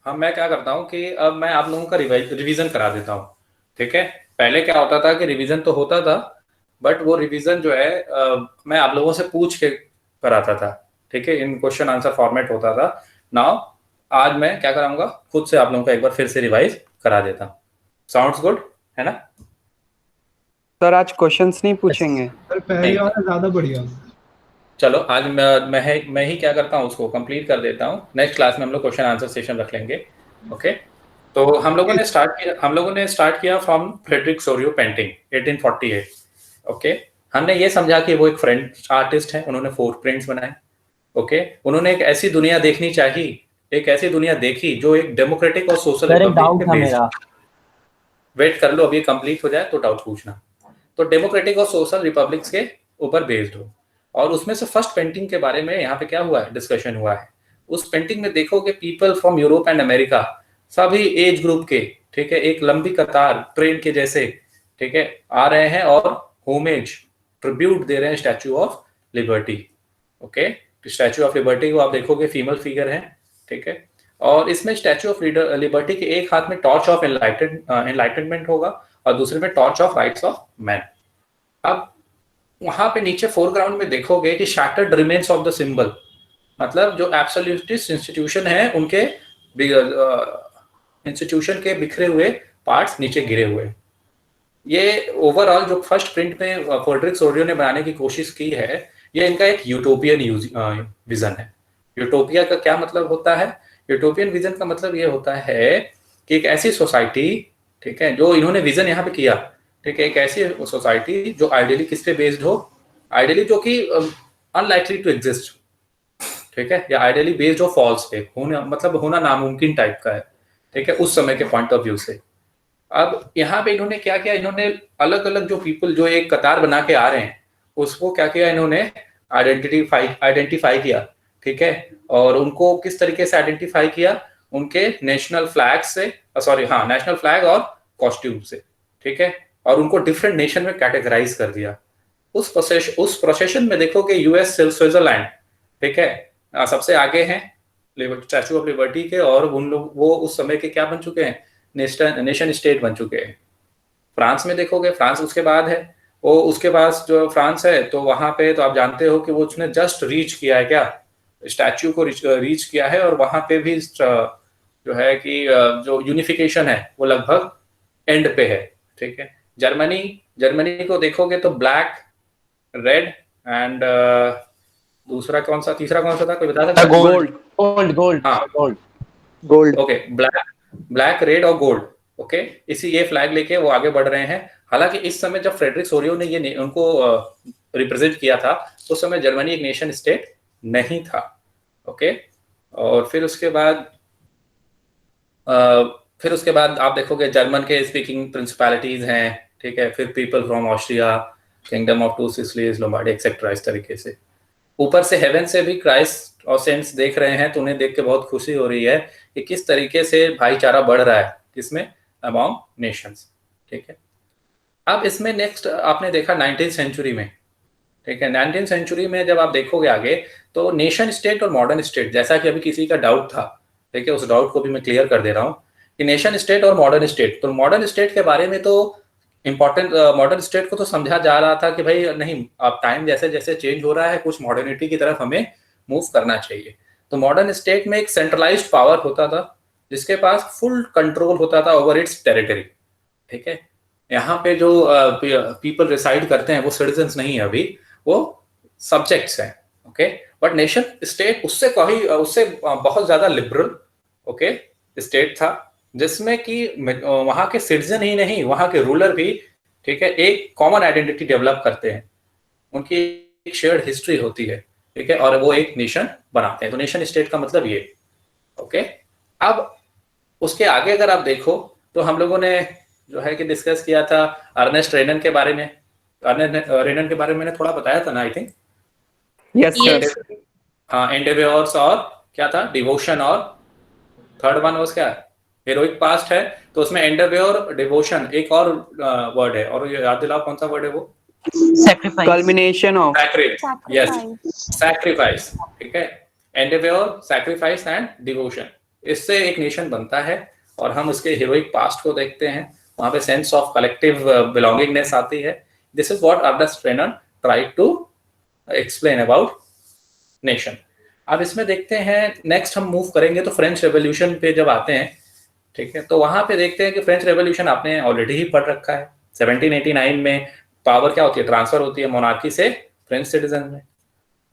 हम मैं क्या करता हूँ कि अब मैं आप लोगों का रिवीजन करा देता हूँ। ठीक है, पहले क्या होता था कि रिवीजन तो होता था, बट वो रिवीजन जो है मैं आप लोगों से पूछ के कराता था। ठीक है, इन क्वेश्चन आंसर फॉर्मेट होता था। नाउ आज मैं क्या कराऊंगा, खुद से आप लोगों को एक बार फिर से रिवाइज करा देता हूँ। साउंड्स गुड है ना? सर आज क्वेश्चंस नहीं पूछेंगे? सर पहले नहीं, वाला ज्यादा बढ़िया। चलो आज मैं ही क्या करता हूँ, उसको कंप्लीट कर देता हूँ। नेक्स्ट क्लास में हम लोग क्वेश्चन आंसर सेशन रख लेंगे। ओके, तो हम लोगों ने स्टार्ट किया from Frederick Sorio painting 1848। Okay, हमने ये समझा कि वो एक फ्रेंच आर्टिस्ट है, उन्होंने 4 प्रिंट्स बनाए। ओके, उन्होंने एक ऐसी दुनिया देखनी चाहिए, एक ऐसी दुनिया देखी जो एक डेमोक्रेटिक और सोशल सर एक रिपब्लिक डाउट पे था बेस्ड। मेरा। वेट कर लो, अभी कंप्लीट हो जाए तो डाउट पूछना। तो डेमोक्रेटिक और सोशल रिपब्लिक्स के ऊपर बेस्ड हो, और उसमें से फर्स्ट पेंटिंग के बारे में यहाँ पे क्या हुआ है, डिस्कशन हुआ है। उस पेंटिंग में देखोगे people from Europe and America, सभी एज ग्रुप के, ठीक है, एक लंबी कतार ट्रेन के जैसे, ठीक है, आ रहे हैं और होमेज ट्रिब्यूट दे रहे हैं statue of liberty. Okay, statue of liberty को आप देखोगे फीमेल फिगर है। ठीक है, और इसमें स्टैचू ऑफ लिबर्टी के एक हाथ में टॉर्च ऑफ एनलाइटनमेंट होगा और दूसरे में torch of rights of man. अब वहां पे नीचे फोरग्राउंड में देखोगे कि shattered remains of the symbol, मतलब जो एब्सोल्यूटिस्ट इंस्टीट्यूशन है उनके इंस्टीट्यूशन के बिखरे हुए पार्ट्स नीचे गिरे हुए। ये ओवरऑल जो फर्स्ट प्रिंट में फ्रेडरिक सोरियो ने बनाने की कोशिश की है, ये इनका एक यूटोपियन विजन है। यूटोपिया का क्या मतलब होता है? यूटोपियन विजन का मतलब ये होता है कि एक ऐसी सोसाइटी, ठीक है, जो इन्होंने विजन यहाँ पे किया, ठीक है, एक ऐसी सोसाइटी जो आइडियली किस पे बेस्ड हो, आइडियली जो कि अनलाइकली टू एग्जिस्ट, ठीक है, या आइडियली बेस्ड हो फॉल्स पे, होना मतलब होना नामुमकिन टाइप का है। ठीक है, उस समय के पॉइंट ऑफ व्यू से। अब यहाँ पे इन्होंने क्या किया, इन्होंने अलग अलग जो पीपल जो एक कतार बना के आ रहे हैं उसको क्या किया, इन्होंने आइडेंटिफाई किया। ठीक है, और उनको किस तरीके से आइडेंटिफाई किया, उनके नेशनल फ्लैग से, सॉरी हाँ, नेशनल फ्लैग और कॉस्ट्यूम से। ठीक है, और उनको डिफरेंट नेशन में कैटेगराइज कर दिया। उस प्रोसेशन में देखो कि यूएस स्विट्जरलैंड, ठीक है, सबसे आगे हैं स्टैचू ऑफ लिबर्टी के, और उन लोग वो उस समय के क्या बन चुके हैं, नेशन स्टेट बन चुके हैं। फ्रांस में देखोगे, फ्रांस उसके बाद है, वो उसके पास जो फ्रांस है, तो वहां पे तो आप जानते हो कि वो उसने जस्ट रीच किया है, क्या स्टैच्यू को रीच किया है, और वहां पे भी जो है कि जो यूनिफिकेशन है वो लगभग एंड पे है। ठीक है, जर्मनी को देखोगे तो ब्लैक, रेड एंड दूसरा कौन सा, तीसरा कौन सा था, कोई बता सकता है? गोल्ड गोल्ड गोल्ड हाँ, gold gold. Okay, black red और गोल्ड। ओके, इसी ये फ्लैग लेके वो आगे बढ़ रहे हैं। हालांकि इस समय जब फ्रेडरिक सोरियो ने ये उनको रिप्रेजेंट किया था, उस समय जर्मनी एक नेशन स्टेट नहीं था। ओके, और फिर उसके बाद आप देखोगे जर्मन के स्पीकिंग प्रिंसिपैलिटीज हैं। ठीक है, फिर people from Austria, kingdom of two Sicilies, Lombardy etcetera, इस तरीके से। ऊपर से हेवन से भी क्राइस्ट और सेंट्स देख रहे हैं, तो उन्हें देख के बहुत खुशी हो रही है कि किस तरीके से भाईचारा बढ़ रहा है, किसमें, अमॉन्ग नेशंस। ठीक है, अब इसमें नेक्स्ट आपने देखा 19th सेंचुरी में। ठीक है, 19th सेंचुरी में जब आप देखोगे आगे, तो नेशन स्टेट और मॉडर्न स्टेट, जैसा कि अभी किसी का डाउट था, ठीक है, उस डाउट को भी मैं क्लियर कर दे रहा हूँ कि नेशन स्टेट और मॉडर्न स्टेट, तो मॉडर्न स्टेट के बारे में तो इंपॉर्टेंट, मॉडर्न स्टेट को तो समझा जा रहा था कि भाई नहीं, अब टाइम जैसे जैसे चेंज हो रहा है, कुछ मॉडर्निटी की तरफ हमें मूव करना चाहिए। तो मॉडर्न स्टेट में एक सेंट्रलाइज्ड पावर होता था जिसके पास फुल कंट्रोल होता था ओवर इट्स टेरिटरी। ठीक है, यहाँ पे जो पीपल रिसाइड करते हैं वो सिटीजन्स नहीं है अभी, वो सब्जेक्ट्स हैं। ओके, बट नेशन स्टेट उससे बहुत ज्यादा लिबरल, ओके, स्टेट था, जिसमें कि वहां के सिटीजन ही नहीं, वहां के रूलर भी, ठीक है, एक कॉमन आइडेंटिटी डेवलप करते हैं, उनकी एक शेयर्ड हिस्ट्री होती है। ठीक है, और वो एक नेशन बनाते हैं। तो नेशन स्टेट का मतलब ये। ओके, अब उसके आगे अगर आप देखो तो हम लोगों ने जो है कि डिस्कस किया था अर्नेस्ट रेनन के बारे में। अर्नेस्ट रेनन के बारे में मैंने थोड़ा बताया था ना, आई थिंक। Yes sir. हाँ, एंडेवर्स और क्या था, डिवोशन, और थर्ड वन वाज क्या, हेरोइक पास्ट है। तो उसमें एंडेवर, डिवोशन, एक और वर्ड है, और याद दिलाओ कौन सा वर्ड है वो, sacrifice, culmination of yes, sacrifice. ठीक है, एंडेवर, सैक्रिफाइस एंड डिवोशन, इससे एक नेशन बनता है और हम उसके हीरोइक पास्ट को देखते हैं, वहां पे सेंस ऑफ कलेक्टिव बिलोंगिंगनेस आती है। This is what Ernest Renan tried to explain about nation. अब इसमें देखते हैं, नेक्स्ट हम मूव करेंगे तो फ्रेंच रेवोल्यूशन पे जब आते हैं, ठीक है, तो वहां पे देखते हैं कि फ्रेंच रेवोल्यूशन आपने ऑलरेडी ही पढ़ रखा है। 1789 में पावर क्या होती है, ट्रांसफर होती है मोनार्की से फ्रेंच सिटीजन में।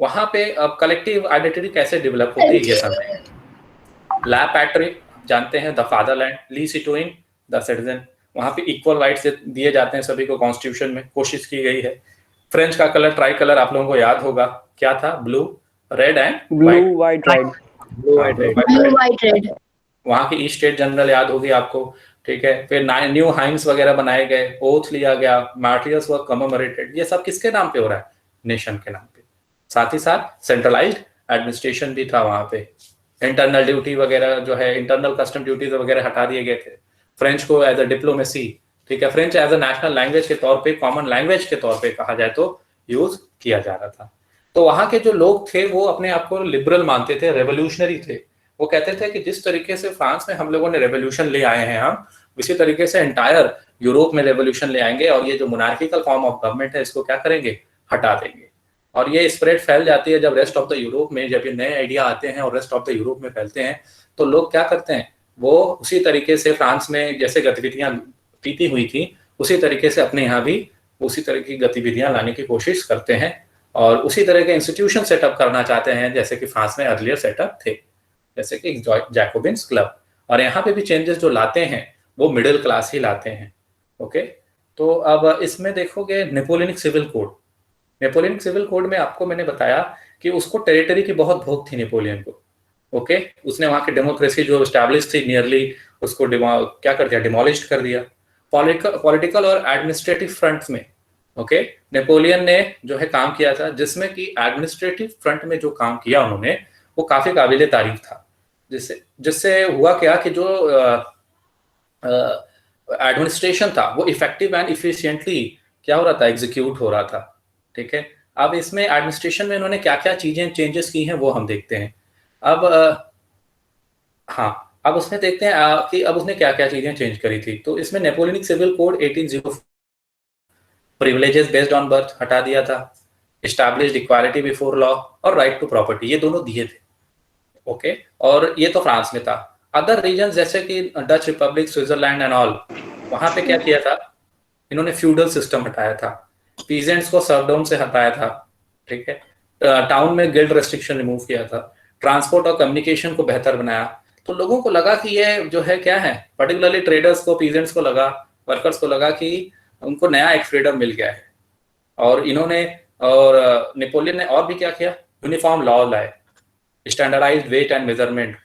वहां पे अब कलेक्टिव आइडेंटिटी कैसे डेवलप होती है ये समझेंगे। ला पैट्रिक जानते हैं, द फादरलैंड, ली सिटोइन, द सिटीजन। वहां पे इक्वल राइट्स दिए जाते हैं सभी को, कॉन्स्टिट्यूशन में कोशिश की गई है। फ्रेंच का कलर ट्राई कलर आप लोगों को याद होगा, क्या था, blue red and blue white red. Blue white red. वहां की ईस्ट स्टेट जनरल याद होगी आपको, ठीक है। फिर न्यू हाइम्स वगैरह बनाए गए, ओथ लिया गया, मार्टियर्स वर कमेमोरेटेड। ये सब किसके नाम पे हो रहा है, नेशन के नाम पे। साथ ही साथ सेंट्रलाइज्ड एडमिनिस्ट्रेशन भी था वहां पे। इंटरनल ड्यूटी वगैरह जो है, इंटरनल कस्टम ड्यूटीज वगैरह हटा दिए गए थे। फ्रेंच को एज अ डिप्लोमेसी, ठीक है, French as a national language के तौर पे, कॉमन लैंग्वेज के तौर पे कहा जाए तो यूज किया जा रहा था। तो वहां के जो लोग थे वो अपने आप को लिबरल मानते थे, रेवोल्यूशनरी थे। वो कहते थे कि जिस तरीके से फ्रांस में हम लोगों ने रेवोल्यूशन ले आए हैं, हम उसी तरीके से एंटायर यूरोप में रेवोल्यूशन ले आएंगे और ये जो मोनार्किकल फॉर्म ऑफ गवर्नमेंट है इसको क्या करेंगे, हटा देंगे। और ये स्प्रेड फैल जाती है जब रेस्ट ऑफ द यूरोप में, जब ये नए आइडिया आते हैं और रेस्ट ऑफ द यूरोप में फैलते हैं, तो लोग क्या करते हैं, वो उसी तरीके से फ्रांस में जैसे गतिविधियां पीती हुई थी उसी तरीके से अपने यहाँ भी उसी तरह की गतिविधियां लाने की कोशिश करते हैं और उसी तरह के इंस्टीट्यूशन सेटअप करना चाहते हैं जैसे कि फ्रांस में अर्लियर सेटअप थे, जैसे कि जैकोबिन्स क्लब। और यहाँ पे भी चेंजेस जो लाते हैं वो मिडिल क्लास ही लाते हैं। ओके, तो अब इसमें देखोगे Napoleonic civil code. Napoleonic civil code में आपको मैंने बताया कि उसको टेरिटरी की बहुत भोग थी नेपोलियन को। ओके, उसने वहां की डेमोक्रेसी जो स्टैब्लिश थी नियरली उसको क्या कर दिया, डिमोलिश कर दिया। पॉलिटिकल और एडमिनिस्ट्रेटिव फ्रंट में, ओके, नेपोलियन ने जो है काम किया था, जिसमें कि एडमिनिस्ट्रेटिव फ्रंट में जो काम किया उन्होंने वो काफी काबिले तारीफ था। जिससे जिससे हुआ क्या कि जो एडमिनिस्ट्रेशन था वो इफेक्टिव एंड इफिशिएंटली क्या हो रहा था, एग्जीक्यूट हो रहा था। ठीक है, अब इसमें एडमिनिस्ट्रेशन में इन्होंने क्या क्या चीजें चेंजेस की हैं वो हम देखते हैं। अब हाँ, अब उसमें देखते हैं कि अब उसने क्या क्या चीजें चेंज करी थी। तो इसमें Napoleonic civil code 1804 privileges based on birth हटा दिया था, एस्टैब्लिश्ड इक्वालिटी बिफोर लॉ और राइट टू प्रॉपर्टी, ये दोनों दिए थे। ओके, और ये तो फ्रांस में था। अदर रीजन जैसे कि Dutch Republic, Switzerland and all, वहां पे क्या किया था, इन्होंने फ्यूडल सिस्टम हटाया था, पीजेंट्स को सर्वडाउन से हटाया था। ठीक है, टाउन में गिल्ड रेस्ट्रिक्शन रिमूव किया था, ट्रांसपोर्ट और कम्युनिकेशन को बेहतर बनाया। तो लोगों को लगा कि ये जो है क्या है, पर्टिकुलरली ट्रेडर्स को, पीजेंट्स को लगा, वर्कर्स को लगा कि उनको नया एक फ्रीडम मिल गया है। और इन्होंने और नेपोलियन ने और भी क्या किया, यूनिफॉर्म लॉ लाए, स्टैंडर्डाइज्ड वेट एंड मेजरमेंट,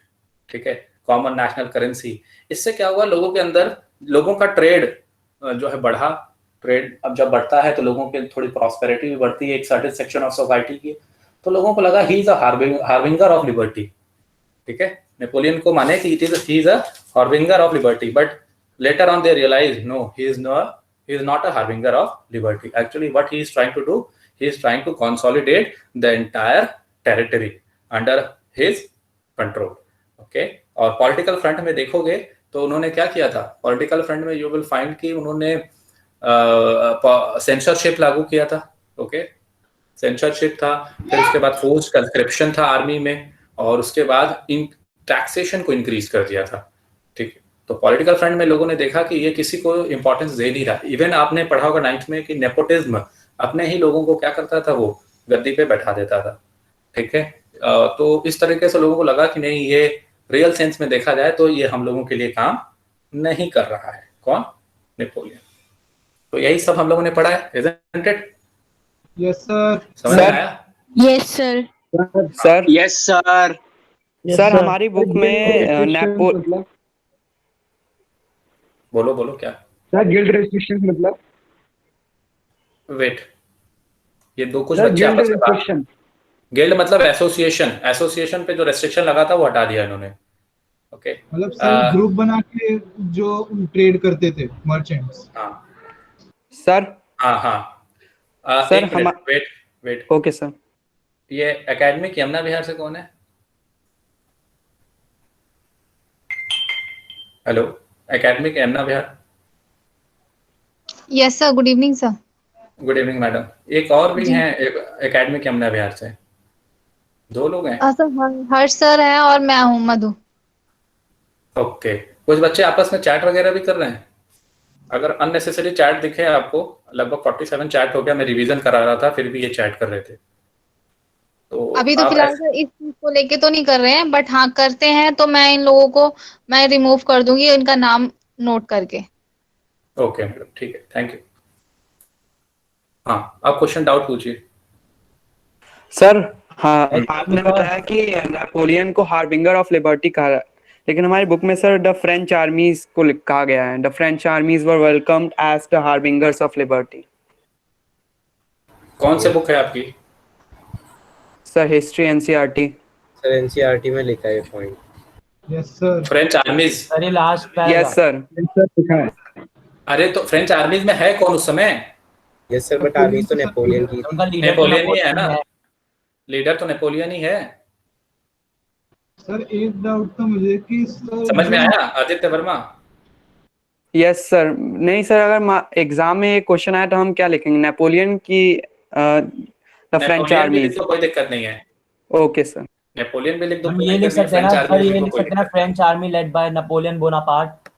ठीक है, कॉमन नेशनल करेंसी। इससे क्या हुआ, लोगों के अंदर, लोगों का ट्रेड जो है बढ़ा। ट्रेड अब जब बढ़ता है तो लोगों की थोड़ी प्रॉस्पेरिटी भी बढ़ती है एक सर्टेन सेक्शन ऑफ सोसाइटी की। तो लोगों को लगा he is a harbinger of liberty. ठीक है, नेपोलियन को माने कि he is a harbinger of liberty, but later on they realise no, he is not a harbinger of liberty. Actually what he is trying to do, he is trying to consolidate the entire territory under his control. Okay, और political front में देखोगे तो उन्होंने क्या किया था, political front में you will find कि उन्होंने सेंसरशिप लागू किया था। ओके, सेंसरशिप था, फिर उसके बाद फोर्स्ड कंस्क्रिप्शन था आर्मी में, और उसके बाद इन टैक्सेशन को इंक्रीज कर दिया था। ठीक है, तो पॉलिटिकल फ्रंट में लोगों ने देखा कि ये किसी को इंपॉर्टेंस दे नहीं रहा। इवन आपने पढ़ा होगा 9th में कि नेपोटिज्म अपने ही लोगों को क्या करता था, वो गद्दी पे बैठा देता था। ठीक है, तो इस तरीके से लोगों को लगा कि नहीं, ये रियल सेंस में देखा जाए तो ये हम लोगों के लिए काम नहीं कर रहा है। कौन, नेपोलियन। तो यही सब हम लोगों ने पढ़ा है, isn't it? Yes sir. समझ में आया? Yes sir. Sir yes sir. Sir हमारी बुक में मतलब बोलो बोलो क्या, सर गिल्ड रेस्ट्रिक्शंस मतलब वेट, ये दो कुछ सर बच्चे गिल्ड आपस में बात, रेस्ट्रिक्शन गिल्ड मतलब एसोसिएशन, एसोसिएशन पे जो रेस्ट्रिक्शन लगा था वो हटा दिया इन्होंने। ओके, मतलब सर ग्रुप बना के जो ट्रेड करते थे मर्चेंट्स। हाँ सर हाँ हाँ, सर, एक minute, wait wait, okay sir. ये एकेडमिक यमुना विहार से कौन है? Hello, academic Yamuna Vihar. Yes, sir. Good evening, sir. Good evening madam. एक और भी जी हैं एकेडमिक यमुना विहार से, 2 लोग हैं। सर, हर्ष सर है और मैं हूँ मधु। ओके, कुछ बच्चे आपस में चैट वगैरह भी कर रहे हैं। अगर अननेसेसरी चैट दिखे आपको, लगभग 47 चैट हो गया, मैं रिवीजन करा रहा था फिर भी ये चैट कर रहे थे, तो अभी तो आप फिलहाल सर इस चीज को लेके तो नहीं कर रहे हैं, बट हाँ करते हैं तो मैं इन लोगों को मैं रिमूव कर दूंगी इनका नाम नोट करके। ओके मैडम, ठीक है, थैंक यू। हाँ, आप क्वेश्चन डाउट पूछिए। सर, हाँ आपने बताया कि नेपोलियन को हार्बिंगर ऑफ लिबर्टी कहा है, लेकिन हमारी बुक में सर द फ्रेंच आर्मीज को लिखा गया है, the French armies were welcomed as the harbingers of liberty. कौन से बुक है आपकी? Sir history NCERT. Sir NCERT में लिखा है ये point. Yes sir. French armies? अरे last yes paragraph. Sir. Sir लिखा है। अरे तो फ्रेंच आर्मीज में है कौन उस समय? यस सर, बट आर्मी तो नेपोलियन की थी। उनका लीडर नेपोलियन ही है ना, लीडर तो नेपोलियन ही है। सर एक डाउट था मुझे कि सर समझ में जो आया आदित्य वर्मा? Yes sir. नहीं सर, अगर एग्जाम में ये क्वेश्चन आया तो हम क्या लिखेंगे, नेपोलियन की द फ्रेंच नेपोलियन भी लिख आर्मीज? दो, कोई दिक्कत नहीं है। Okay sir. नेपोलियन भी लिख दो, हम कोई ये लिख दिक्कत नहीं। सकते हैं ना फ्रेंच सर, आर्मीज ये लिख दो, लिख कोई सकते हैं ना, दिक्कत French army led by Napoleon Bonaparte.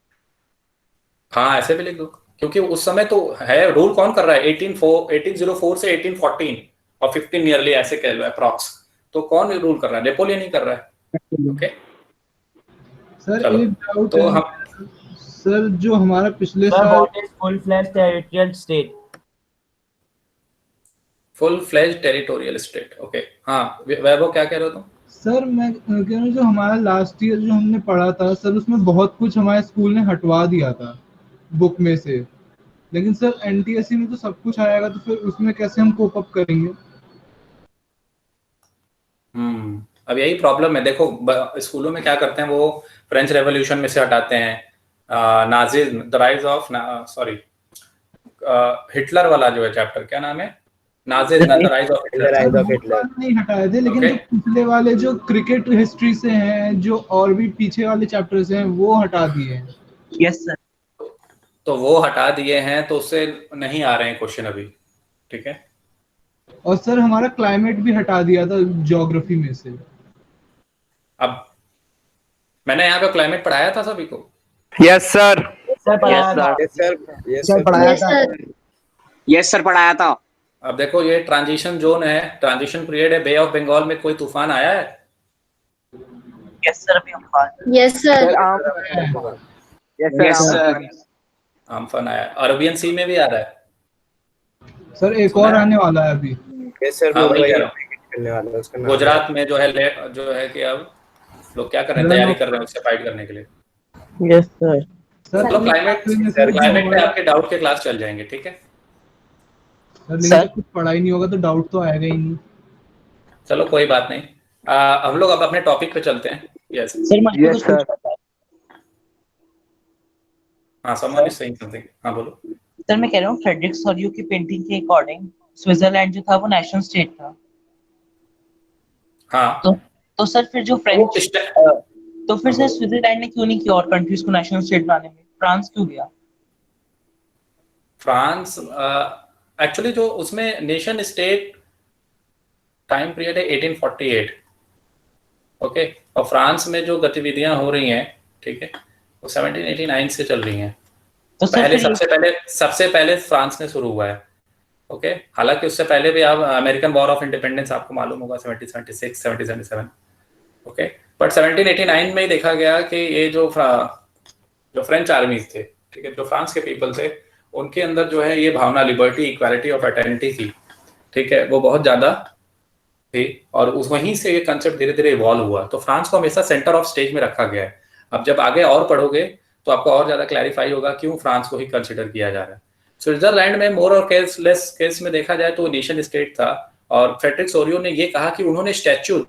हाँ, ऐसे भी लिख दो, क्योंकि उस समय तो है रूल कौन कर रहा है, 1804 से 1814 और 15 नियरली ऐसे कह लो अप्रॉक्स, तो कौन रूल कर रहा है? नेपोलियन ही कर रहा है। ओके, सर चलो, एक डाउट तो है हम सर, जो हमारा पिछले सर साल what is full fledged territorial state? Full fledge territorial state. Okay, हाँ वैभव क्या कह रहे हो तुम? सर मैं कह रहा हूँ जो हमारा लास्ट ईयर जो हमने पढ़ा था सर, उसमें बहुत कुछ हमारे स्कूल ने हटवा दिया था बुक में से, लेकिन सर एनटीएससी में तो सब कुछ आएगा, तो फिर उसमें कैसे हम कोप अप करेंगे? अब यही प्रॉब्लम है। देखो स्कूलों में क्या करते हैं, वो फ्रेंच रेवोल्यूशन में से हटाते हैं, Nazi the rise of sorry Hitler वाला जो है चैप्टर, क्या नाम है, Nazi the rise of the Hitler. Rise sir of वो हिटलर। वाले नहीं हटाए थे, लेकिन ओके, जो पिछले वाले जो क्रिकेट हिस्ट्री से हैं, जो और भी पीछे वाले चैप्टर्स हैं, वो हटा दिए हैं। Yes sir. तो वो हटा दिए हैं, तो उससे नहीं आ रहे हैं क्वेश्चन अभी, ठीक है। और सर हमारा क्लाइमेट भी हटा दिया था ज्योग्राफी में से। अब मैंने यहाँ पे क्लाइमेट पढ़ाया था सभी को। Yes sir. सर पढ़ाया था। यस सर, यस सर पढ़ाया Yes, sir. यस सर पढ़ाया था। अब देखो ये ट्रांजिशन जोन है, ट्रांजिशन पीरियड है, बे ऑफ बंगाल में कोई तूफान आया है? यस सर अभी हम Yes, sir. Yes sir. Amphan आया है, अरबियन सी में भी आ रहा है। सर एक सुना और है? आने वाला है अभी। यस सर, हाँ, वो वही वही कह रहा हूँ। करने वाला है, उसका नाम गुजरात में जो है कि अब लोग क्या कर रहे हैं, तैयारी कर रहे हैं उससे फाइट करने के लिए। Yes sir. सर चलो क्लाइमेट सर क्लाइमेट पे आपके डाउट के क्लास चल जाएंगे, ठीक है। लेकिन जब कुछ पढ़ा ही नहीं होगा तो डाउट तो आएगा ही नहीं। चलो कोई बात नहीं, हम लोग अब अपने टॉपिक पे चलते हैं। यस सर मुझे यस कुछ सर। पूछना था। हाँ, समवन इज सेइंग समथिंग। हाँ बोलो। सर मैं कह रहा हूँ फ्रेडरिक सोरियो की पेंटिंग के अकॉर्डिंग स्विट्जरलैंड जो था वो नेशनल स्टेट था। हाँ, तो सर फिर जो वो फ्रेंच तो फिर सर हाँ, स्विट्जरलैंड ने क्यों नहीं किया और कंट्रीज को नेशनल स्टेट बनाने में, फ्रांस क्यों गया? फ्रांस एक्चुअली जो उसमें नेशन स्टेट टाइम पीरियड है 1848। ओके, और फ्रांस में जो गतिविधियां हो रही हैं, ठीक है, वो 1789 से चल रही हैं। तो सर पहले फिर सबसे पहले फ्रांस में शुरू हुआ है। ओके, हालांकि उससे पहले भी आप अमेरिकन वॉर ऑफ इंडिपेंडेंस आपको मालूम होगा 1776 1777। ओके, बट 1789 में ही देखा गया कि ये जो फ्रेंच आर्मीज थे, ठीक है, जो फ्रांस के पीपल थे, उनके अंदर जो है ये भावना लिबर्टी, इक्वालिटी और फ्रेटर्निटी की, ठीक है, वो बहुत ज्यादा थी। और उस वहीं से ये कंसेप्ट धीरे धीरे इवॉल्व हुआ। तो फ्रांस को हमेशा सेंटर ऑफ स्टेज में रखा गया है। अब जब आगे और पढ़ोगे तो आपको और ज्यादा क्लैरिफाई होगा क्यों फ्रांस को ही कंसिडर किया जा रहा है। स्विट्जरलैंड में मोर और लेस केस में देखा जाए तो नेशन स्टेट था। और फ्रेडरिक सोरियो ने ये कहा कि उन्होंने स्टैचू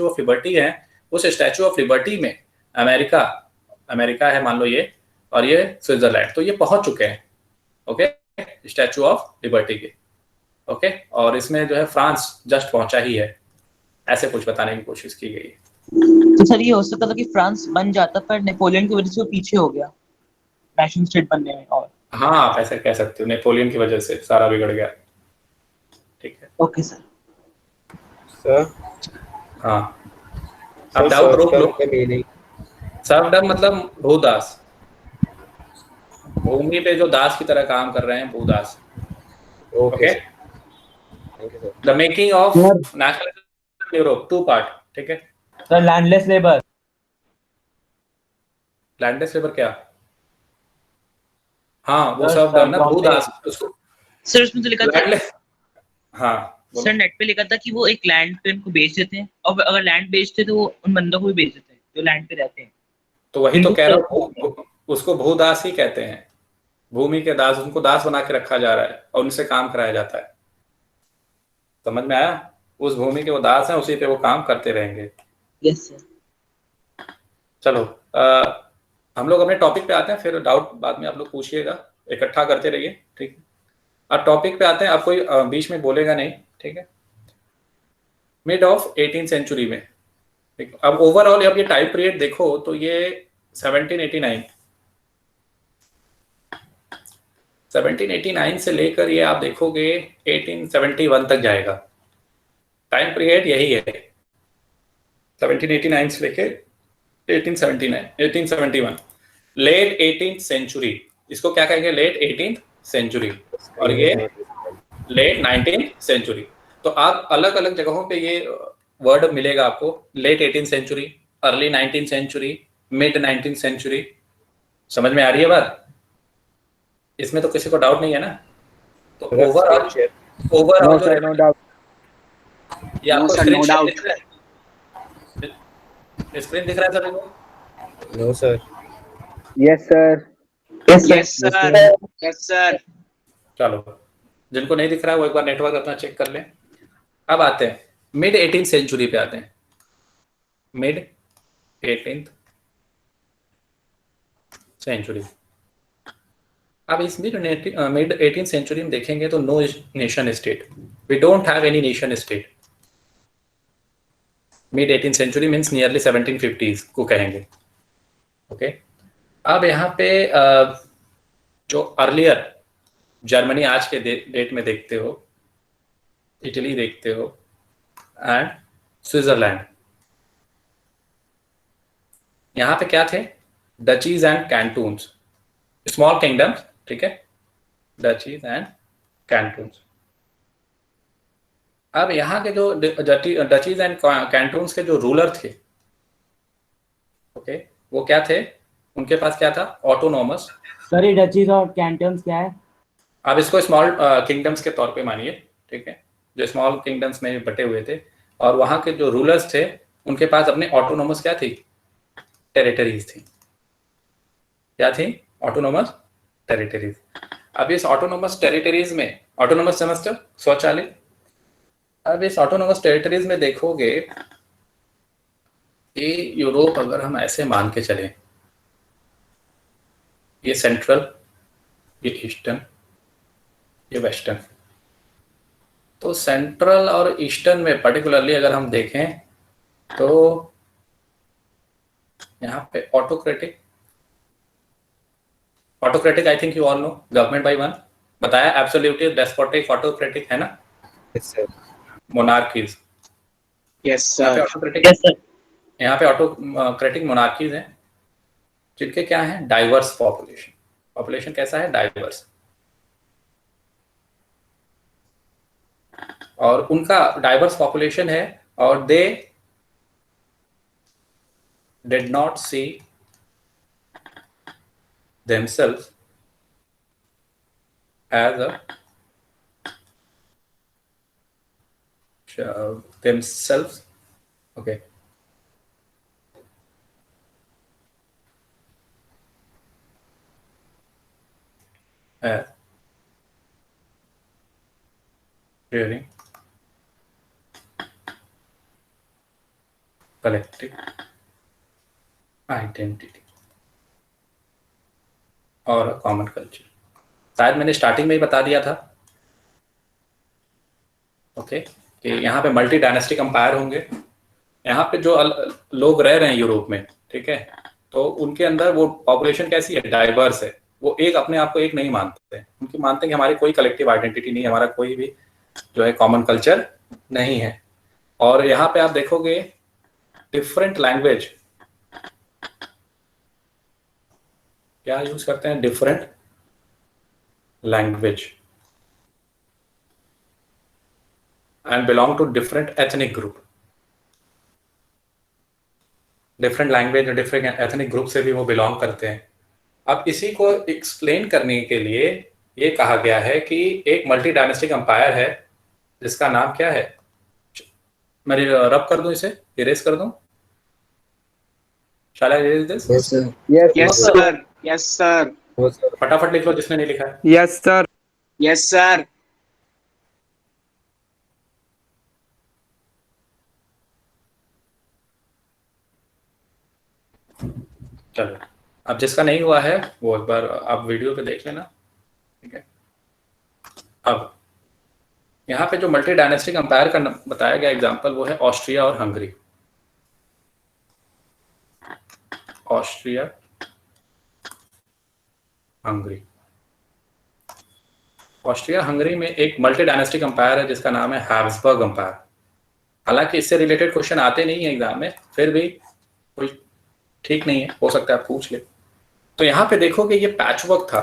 ऑफ लिबर्टी है, उस स्टैचू ऑफ लिबर्टी में अमेरिका है मान लो ये, और ये स्विट्जरलैंड, तो ये पहुंच चुके हैं। ओके, स्टैचू ऑफ लिबर्टी के। ओके, और इसमें जो है फ्रांस जस्ट पहुंचा ही है, ऐसे कुछ बताने की कोशिश की गई है। तो सर ये हो सकता था कि फ्रांस बन जाता पर नेपोलियन की वजह से वो पीछे हो गया नेशन स्टेट बनने में। और हाँ आप ऐसे कह सकते हो, नेपोलियन की वजह से सारा बिगड़ गया। ठीक है, ओके सर। सर हाँ सर अब डाउट रोक लो। सर्वडम का मीनिंग। सर्वडम मतलब भूदास, भूमि पे जो दास की तरह काम कर रहे हैं, भूदास। Okay okay, sir, thank you sir. The making of national Europe, two part. ठीक है, sir landless labour. Landless labour क्या? हाँ वो सर सर्वडम ना, वहाँ पे भूदास उसको सर उसमें तो लिखा था लैंडलेस। हाँ बोलो। सर, नेट पे लिखा था कि वो एक लैंड पे उनको बेच देते हैं और अगर लैंड बेचते तो वो उन बंदों को भी बेच देते हैं जो लैंड पे रहते हैं। तो वही तो इनको कह रहा हूँ, उसको भूदास ही कहते हैं। भूमि के दास, उनको दास बना के रखा जा रहा है और उनसे काम कराया जाता है। समझ में आया? उस भूमि के वो दास हैं, उसी पे वो काम करते रहेंगे। Yes sir. चलो हम लोग अपने टॉपिक पे आते हैं, फिर डाउट बाद में आप लोग पूछिएगा, इकट्ठा करते रहिए। ठीक है, अब टॉपिक पे आते हैं। आप कोई बीच में बोलेगा नहीं, ठीक है? मिड ऑफ 18th सेंचुरी में, ठीक। अब ओवरऑल अब ये टाइम पीरियड देखो तो ये 1789 1789 से लेकर ये आप देखोगे 1871 तक जाएगा। टाइम पीरियड यही है, 1789 से लेकर 1879 1871, लेट 18th सेंचुरी। इसको क्या कहेंगे? Late 18th century. और ये लेट 19th सेंचुरी। तो आप अलग अलग जगहों पे ये वर्ड मिलेगा आपको, late 18th century, early 19th century, mid 19th century. समझ में आ रही है बात? इसमें तो किसी को डाउट नहीं है ना? तो ओवरऑल नो जो सर, नो डाउट। ये नो आपको sir, screen no share doubt. दिख रहा है? स्क्रीन दिख रहा है सभी को? No sir. Yes sir. Yes sir, yes sir. चलो, जिनको नहीं दिख रहा है वो एक बार नेटवर्क अपना चेक कर लें। अब आते हैं मिड 18th सेंचुरी पे आते हैं। Mid 18th century. अब इस मिड 18th सेंचुरी में देखेंगे तो no nation state, we don't have any nation state. Mid 18th century means nearly 1750s को कहेंगे। ओके, अब यहाँ पे जो अर्लियर जर्मनी आज के डेट में देखते हो, इटली देखते हो एंड स्विट्जरलैंड, यहाँ पे क्या थे? डचीज एंड कैंटून्स, स्मॉल किंगडम्स। ठीक है, डचीज एंड कैंटून्स। अब यहाँ के जो डचीज एंड कैंटून्स के जो रूलर थे, ओके, वो क्या थे? उनके पास क्या था? ऑटोनॉमस। सर ये डचीज और कैंटन्स क्या है? आप इसको स्मॉल किंगडम्स के तौर पे मानिए, ठीक है, जो स्मॉल किंगडम्स में बटे हुए थे, और वहाँ के जो रूलर्स थे उनके पास अपने ऑटोनॉमस क्या थी? टेरिटरीज थी। क्या थी? Autonomous territories. अब इस ऑटोनॉमस टेरिटरीज में, ऑटोनॉमस समझते हो? स्वचालित। अब इस ऑटोनॉमस टेरिटरीज में देखोगे कि यूरोप अगर हम ऐसे मान के चलें, ये सेंट्रल, ये ईस्टर्न, ये वेस्टर्न, तो सेंट्रल और ईस्टर्न में पर्टिकुलरली अगर हम देखें तो यहाँ पे autocratic I think you all know, government by one बताया, एब्सोल्यूटली डेस्पोटिक ऑटोक्रेटिक है ना, यस सर। मोनार्कीज। यस यहाँ पे सर। Autocratic, yes sir. यहाँ पे ऑटोक्रेटिक मोनार्कीज हैं जिनके क्या है? Diverse population. पॉपुलेशन कैसा है? डाइवर्स। और उनका डाइवर्स पॉपुलेशन है और they did not see themselves as a themselves, okay, as sharing collective identity और कॉमन कल्चर। शायद मैंने स्टार्टिंग में ही बता दिया था, ओके, कि यहाँ पे मल्टी डायनेस्टिक अंपायर होंगे यहाँ पे जो लोग रह रहे हैं यूरोप में, ठीक है, तो उनके अंदर वो पॉपुलेशन कैसी है, डाइवर्स है। वो एक अपने आप को एक नहीं मानते, उनकी मानते हैं कि हमारी कोई कलेक्टिव आइडेंटिटी नहीं है, हमारा कोई भी जो है कॉमन कल्चर नहीं है। और यहाँ पे आप देखोगे डिफरेंट लैंग्वेज क्या यूज करते हैं, different language and belong to different ethnic group. Different language और डिफरेंट एथनिक ग्रुप से भी वो बिलोंग करते हैं। अब इसी को एक्सप्लेन करने के लिए ये कहा गया है कि एक मल्टी डायनेस्टिक एम्पायर है जिसका नाम क्या है, मैं रब कर दूं, इसे इरेज कर दूं, शाला erase this, Yes, sir. Yes, sir. Yes, sir. No, sir. फटाफट लिख लो जिसने नहीं लिखा है। Yes sir. Yes, sir. चलो, अब जिसका नहीं हुआ है वो एक बार आप वीडियो पे देख लेना, ठीक है। अब यहाँ पे जो मल्टी डायनेस्टिक एम्पायर का बताया गया एग्जांपल वो है ऑस्ट्रिया और Hungary. Austria, Hungary. Austria Hungary में एक मल्टी डायनेस्टिक एम्पायर है जिसका नाम है हैब्सबर्ग एम्पायर। हालांकि इससे रिलेटेड क्वेश्चन आते नहीं है एग्जाम में, फिर भी कोई ठीक नहीं है, हो सकता है आप पूछ ले। तो यहाँ पे देखोगे ये पैचवर्क था,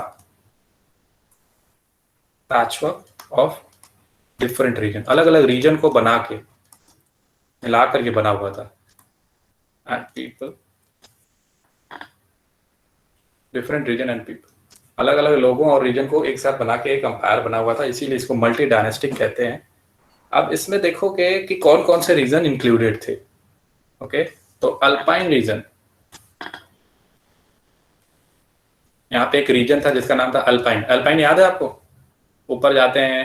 पैचवर्क ऑफ डिफरेंट रीजन, अलग अलग रीजन को बना के मिला करके बना हुआ था। And people, different region and people, अलग अलग लोगों और रीजन को एक साथ बना के एक एम्पायर बना हुआ था, इसीलिए इसको मल्टी डायनेस्टिक कहते हैं। अब इसमें देखोगे कि कौन कौन से रीजन इंक्लूडेड थे। ओके, तो अल्पाइन रीजन, यहाँ पे एक रीजन था जिसका नाम था अल्पाइन। अल्पाइन याद है आपको, ऊपर जाते हैं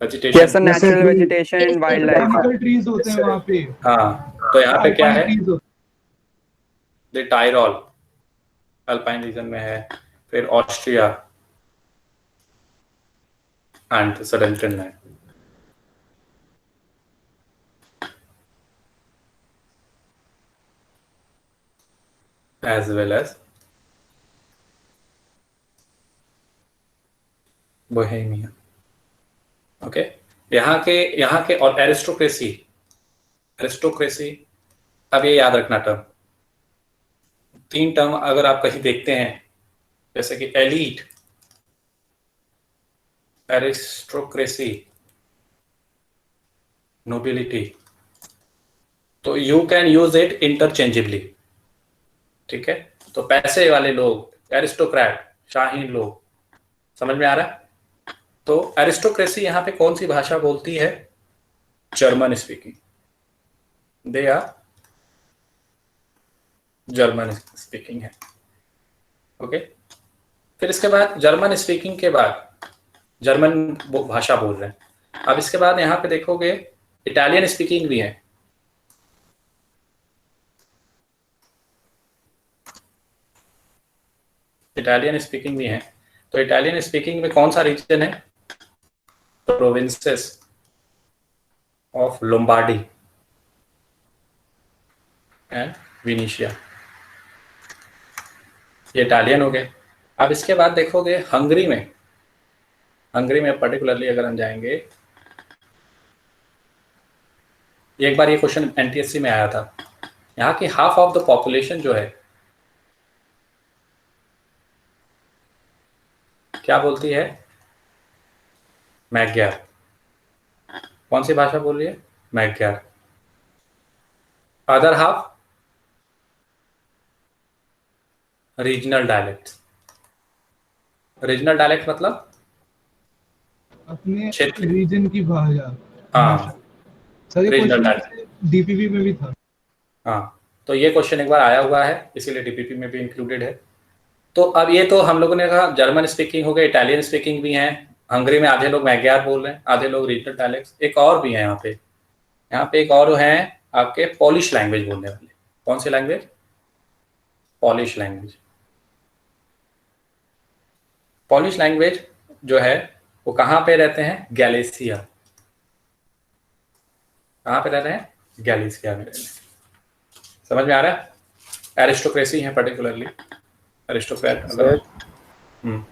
vegetation, yes sir, natural vegetation and wild life. Tropical trees होते हैं वहाँ पे। हाँ, तो यहाँ पे क्या है, Alpine trees होते द टायरॉल अल्पाइन रीजन में है, फिर Austria and Sudetenland. As well as Bohemia. Okay, यहाँ के और एरिस्टोक्रेसी, एरिस्टोक्रेसी, अब ये याद रखना टर्म, 3 टर्म अगर आप कहीं देखते हैं जैसे कि एलीट, एरिस्टोक्रेसी, नोबिलिटी, तो you can use it interchangeably, ठीक है। तो पैसे वाले लोग, एरिस्टोक्रेट, शाहीन लोग, समझ में आ रहा है। तो एरिस्टोक्रेसी यहाँ पे कौन सी भाषा बोलती है, German speaking, they are German speaking है। ओके, फिर इसके बाद जर्मन स्पीकिंग के बाद जर्मन भाषा बोल रहे हैं। अब इसके बाद यहाँ पे देखोगे इटालियन स्पीकिंग भी है। इटालियन स्पीकिंग भी है। तो इटालियन स्पीकिंग में कौन सा रीजन है, provinces of Lombardy and Venetia, ये इटालियन हो गए। अब इसके बाद देखोगे हंगरी में पर्टिकुलरली अगर हम जाएंगे, एक बार ये क्वेश्चन एनटीएससी में आया था, यहाँ की हाफ ऑफ द पॉपुलेशन जो है क्या बोलती है, मैग्यार। कौन सी भाषा बोल रही है, Magyar. Other half regional dialect. Regional dialect मतलब अपने क्षेत्र। रीजन की भाषा। हाँ, सर ये रीजनल क्वेश्चन डीपीपी में भी था। हाँ, तो ये क्वेश्चन एक बार आया हुआ है, इसीलिए डीपीपी में भी इंक्लूडेड है। तो अब ये तो हम लोगों ने कहा जर्मन स्पीकिंग हो गया, इटालियन स्पीकिंग भी है। हंगरी में आधे लोग मैग्यार बोल रहे हैं, आधे लोग रीजनल डायलेक्ट। एक और भी है यहाँ पे एक और है आपके पॉलिश लैंग्वेज बोलने वाले। कौन सी language, Polish language. Polish language जो है वो कहाँ पे रहते हैं, गैलिसिया। कहाँ पे रहते हैं, गैलिसिया में रहते हैं। समझ में आ रहा है? एरिस्टोक्रेसी है particularly, aristocrat sir hmm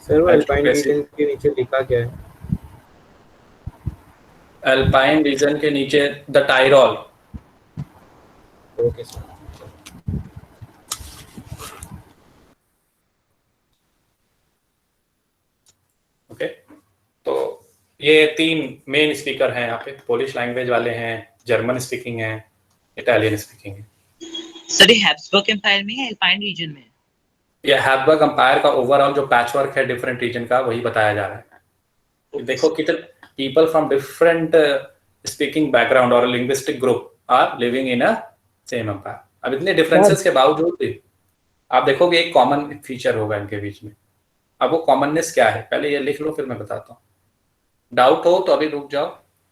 sir वो अल्पाइन Aristocracy. रीजन के नीचे लिखा क्या है? अल्पाइन रीजन के नीचे the Tyrol. Okay sir. Okay, तो ये 3 मेन स्पीकर हैं यहाँ पे, पोलिश लैंग्वेज वाले हैं, जर्मन स्पीकिंग है, इटालियन स्पीकिंग है। सर ये हैब्सबर्ग एम्पायर में है, अल्पाइन रीजन में? ये हैब्सबर्ग एम्पायर का ओवरऑल जो पैचवर्क है डिफरेंट रीजन का, वही बताया जा रहा है। देखो कितने people from different speaking background और linguistic group are living in a same empire. अब इतने डिफरेंसेस के बावजूद भी आप देखोगे एक कॉमन फीचर होगा इनके बीच में। अब वो कॉमननेस क्या है, पहले ये लिख लो फिर मैं बताता हूँ। डाउट हो तो अभी रुक जाओ,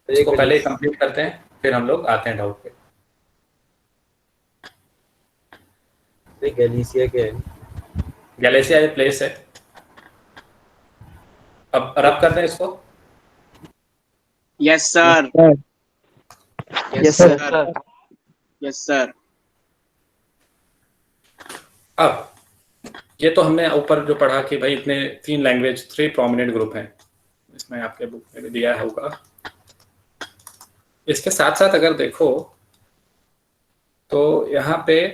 इसको पहले ही कंप्लीट करते हैं, फिर हम लोग आते हैं डाउट पे। गैलिसिया क्या है? गैलेशिया ये प्लेस है। अब रब करते हैं इसको। Yes sir, Yes, sir. Yes sir. अब ये तो हमने ऊपर जो पढ़ा कि भाई इतने 3 लैंग्वेज, 3 प्रोमिनेंट ग्रुप हैं, इसमें आपके बुक में भी दिया होगा। इसके साथ साथ अगर देखो तो यहाँ पे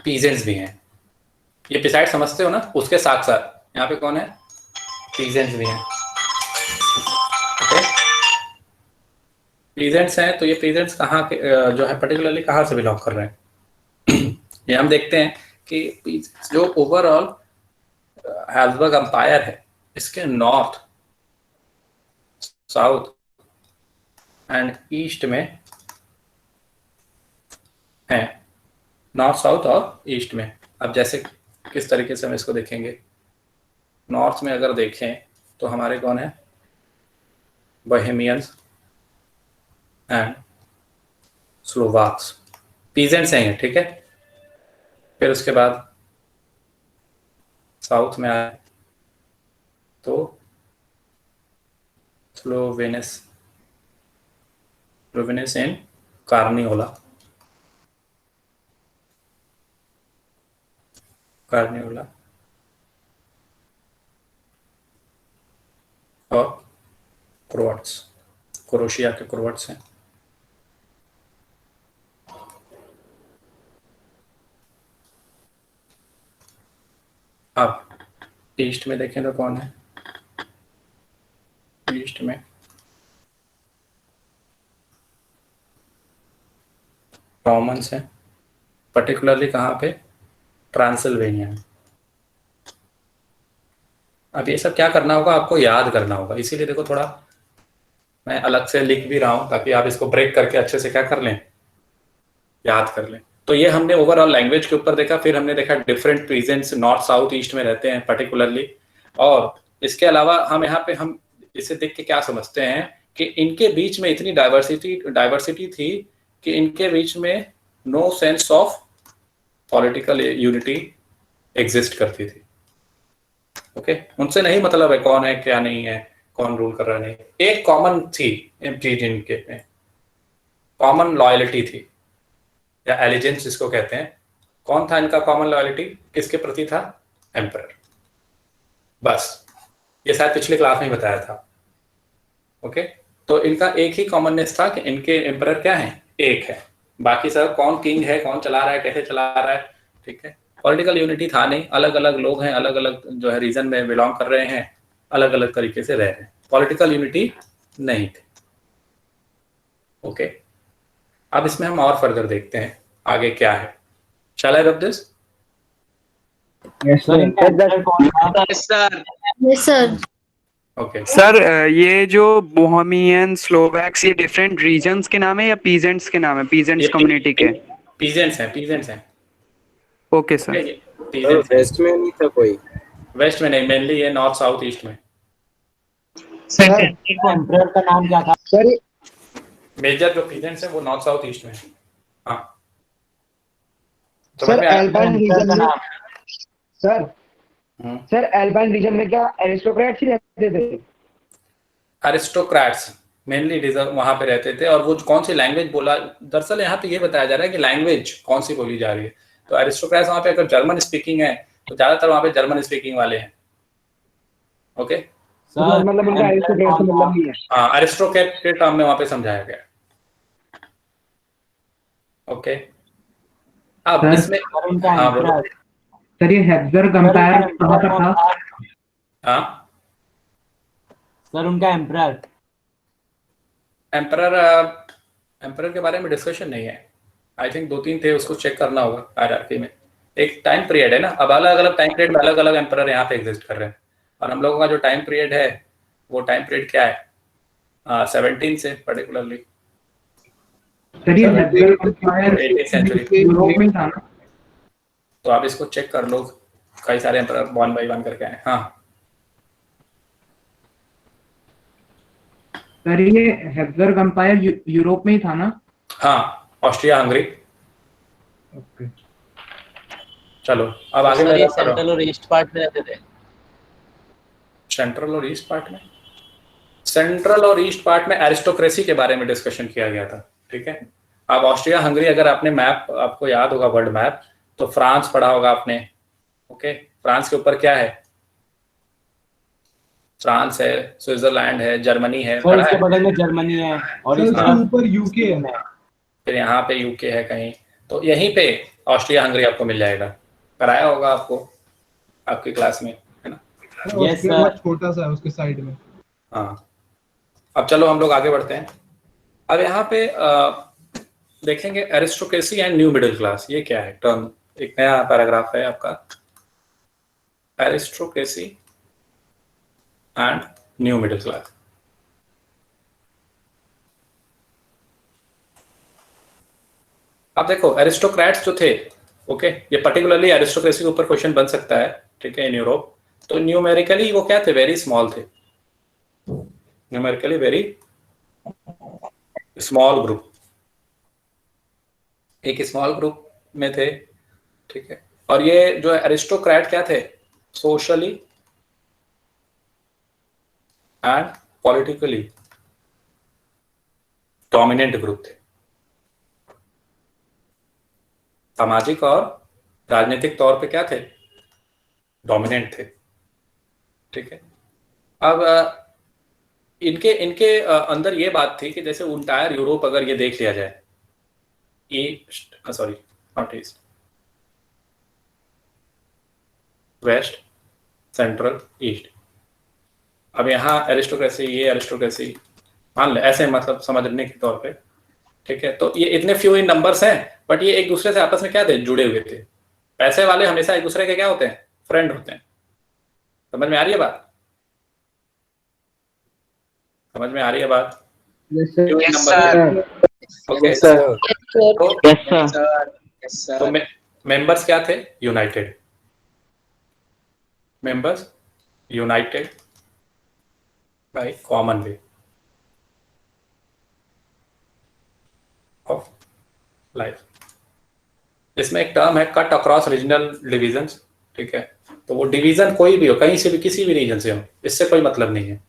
पीजेंट्स भी हैं। ये पिसाइड समझते हो ना, उसके साथ साथ यहाँ पे कौन है, पीजेंट्स भी हैं। ओके, पीजेंट्स हैं, तो ये पीजेंट्स कहाँ के जो है पर्टिकुलरली कहाँ से बिलोंग कर रहे हैं ये हम देखते हैं कि जो ओवरऑल हैब्सबर्ग एम्पायर है, इसके नॉर्थ, साउथ एंड ईस्ट में है, नॉर्थ, साउथ और ईस्ट में। अब जैसे किस तरीके से हम इसको देखेंगे, नॉर्थ में अगर देखें तो हमारे कौन है, बोहेमियंस एंड स्लोवाक्स, पीजेंट्स हैं, ठीक है। फिर उसके बाद साउथ में आए तो स्लोवेनियस एंड कार्नियोला और क्रोआट्स, क्रोएशिया के क्रोआट्स हैं। अब ईस्ट में देखें तो कौन है, ईस्ट में रोमन्स हैं, पर्टिकुलरली कहाँ पे, ट्रांसिल्वेनिया में। अब ये सब क्या करना होगा, आपको याद करना होगा, इसीलिए देखो थोड़ा मैं अलग से लिख भी रहा हूँ ताकि आप इसको ब्रेक करके अच्छे से क्या कर लें, याद कर लें। तो ये हमने ओवरऑल लैंग्वेज के ऊपर देखा, फिर हमने देखा डिफरेंट प्रीजेंट्स नॉर्थ, साउथ, ईस्ट में रहते हैं पर्टिकुलरली। और इसके अलावा हम यहाँ पे हम इसे देख के क्या समझते हैं कि इनके बीच में इतनी डाइवर्सिटी थी कि इनके बीच में no sense of political unity exist करती थी। ओके, उनसे नहीं मतलब है कौन है क्या नहीं है, कौन रूल कर रहा नहीं, एक कॉमन थी चीज इनके में, कॉमन लॉयल्टी थी या एलिजेंस जिसको कहते हैं। कौन था इनका कॉमन लॉयल्टी, किसके प्रति था, एम्परर। बस ये शायद पिछले क्लास में ही बताया था। ओके, तो इनका एक ही कॉमननेस था कि इनके एम्परर क्या है, एक है, बाकी सब कौन किंग है, कौन चला रहा है, कैसे चला रहा है, ठीक है। पॉलिटिकल यूनिटी था नहीं, अलग अलग लोग हैं, अलग अलग जो है रीजन में बिलोंग कर रहे हैं, अलग अलग तरीके से रह रहे हैं, पॉलिटिकल यूनिटी नहीं थी। ओके, अब इसमें हम और फर्दर देखते हैं आगे क्या है। Shall I rub this? Yes, sir. Yes sir, yes sir. Okay, sir ये जो बोहेमियन, स्लोवैक्स, ये डिफरेंट रीजन्स के नाम है या पीजेंट्स के नाम है, पीजेंट्स कम्युनिटी के? पीजेंट्स हैं। Okay sir. पीजेंट्स वेस्ट में नहीं था कोई? वेस्ट में नहीं, मेनली ये नॉर्थ, साउथ, ईस्ट में। सर एम्परर का नाम क्या था? सर मेजर जो पीजेंट्स हैं वो नॉर्थ, साउथ, ईस्ट में। हाँ, सर एल्बाइन रीजन एम्परर का में, नाम? सर एल्बाइन रीजन में क्या एरिस्टोक्रेट्स ही रहते थे? एरिस्टोक्रेट्स मेनली डिजर्व वहां पे रहते थे। और वो कौन सी लैंग्वेज बोला, दरअसल यहाँ पे ये बताया जा रहा है कि लैंग्वेज कौन सी बोली जा रही है। तो एरिस्टोक्रेट्स वहां पे अगर जर्मन स्पीकिंग है तो ज्यादातर वहां पे जर्मन स्पीकिंग वाले हैं। ओके, मतलब उनका एरिस्टोक्रेट से मतलब नहीं है। हाँ, एरिस्टोक्रेट के टर्म में वहां पे समझाया गया। ओके, अब सर, इसमें हाँ बोलो। सर ये हैब्सबर्ग एम्पायर कहाँ पर था? हाँ, सर उनका एम्परर। एम्परर एम्परर के बारे में डिस्कशन नहीं है। आई थिंक 2-3 थे, उसको चेक करना होगा हायरार्की में। एक टाइम पीरियड है ना, अब अलग अलग टाइम पीरियड में अलग अलग एम्परर यहाँ पे एग्जिस्ट कर रहे हैं। और हम लोगों का जो टाइम पीरियड है वो टाइम पीरियड क्या है, 17 से पर्टिकुलरली सर ये Habsburg empire 18th century. Europe में था ना? तो आप इसको चेक कर लो, कई सारे एम्परर 1 by 1 करके आए। हाँ, सर ये हैब्सबर्ग एम्पायर यूरोप में ही था ना? हाँ, ऑस्ट्रिया हंगरी। ओके। चलो अब आगे सर ये बढ़ो। सेंट्रल और ईस्ट पार्ट में रहते थे। सेंट्रल और ईस्ट पार्ट में, सेंट्रल और ईस्ट पार्ट में एरिस्टोक्रेसी के बारे में डिस्कशन किया गया था। ठीक है, अब ऑस्ट्रिया हंगरी, अगर आपने मैप, आपको याद होगा वर्ल्ड मैप, तो फ्रांस पढ़ा होगा आपने। ओके, फ्रांस के ऊपर क्या है, फ्रांस है, स्विट्जरलैंड है, जर्मनी है, सर इसके बगल में जर्मनी है और सर इसके इसके ऊपर यूके है। फिर यहाँ पे यूके है कहीं, तो यहीं पे ऑस्ट्रिया हंगरी आपको मिल जाएगा। कराया होगा आपको आपकी क्लास में, है ना? Yes, sir. बहुत छोटा सा है उसके साइड में। हाँ, अब चलो हम लोग आगे बढ़ते हैं। अब यहाँ पे देखेंगे aristocracy and new middle class, ये क्या है टर्म। एक नया पैराग्राफ है आपका, aristocracy and new middle class. अब देखो एरिस्टोक्रेट्स जो थे, ओके, ये पर्टिकुलरली एरिस्टोक्रेसी के ऊपर क्वेश्चन बन सकता है। ठीक है, इन यूरोप तो न्यूमेरिकली वो क्या थे, वेरी स्मॉल थे, न्यूमेरिकली वेरी स्मॉल ग्रुप, एक स्मॉल ग्रुप में थे। ठीक है, और ये जो एरिस्टोक्रेट क्या थे, socially and politically dominant group थे, सामाजिक और राजनीतिक तौर पे क्या थे, डोमिनेंट थे। ठीक है, अब इनके इनके अंदर ये बात थी कि जैसे इंटायर यूरोप अगर ये देख लिया जाए, east, sorry not east, west, central, east. अब यहाँ एरिस्टोक्रेसी, ये एरिस्टोक्रेसी मान ले, ऐसे मतलब समझने के तौर पे। ठीक है, तो ये इतने फ्यू इन नंबर्स हैं, बट ये एक दूसरे से आपस में क्या थे, जुड़े हुए थे। पैसे वाले हमेशा एक दूसरे के क्या होते हैं, फ्रेंड होते हैं। समझ में आ रही है बात, समझ में आ रही है बात? ओके, तो मेंबर्स क्या थे, United, members United by common way of life. इसमें एक टर्म है कट अक्रॉस रीजनल डिविजन्स। ठीक है, तो वो डिवीजन कोई भी हो, कहीं से भी, किसी भी रीजन से हो, इससे कोई मतलब नहीं है।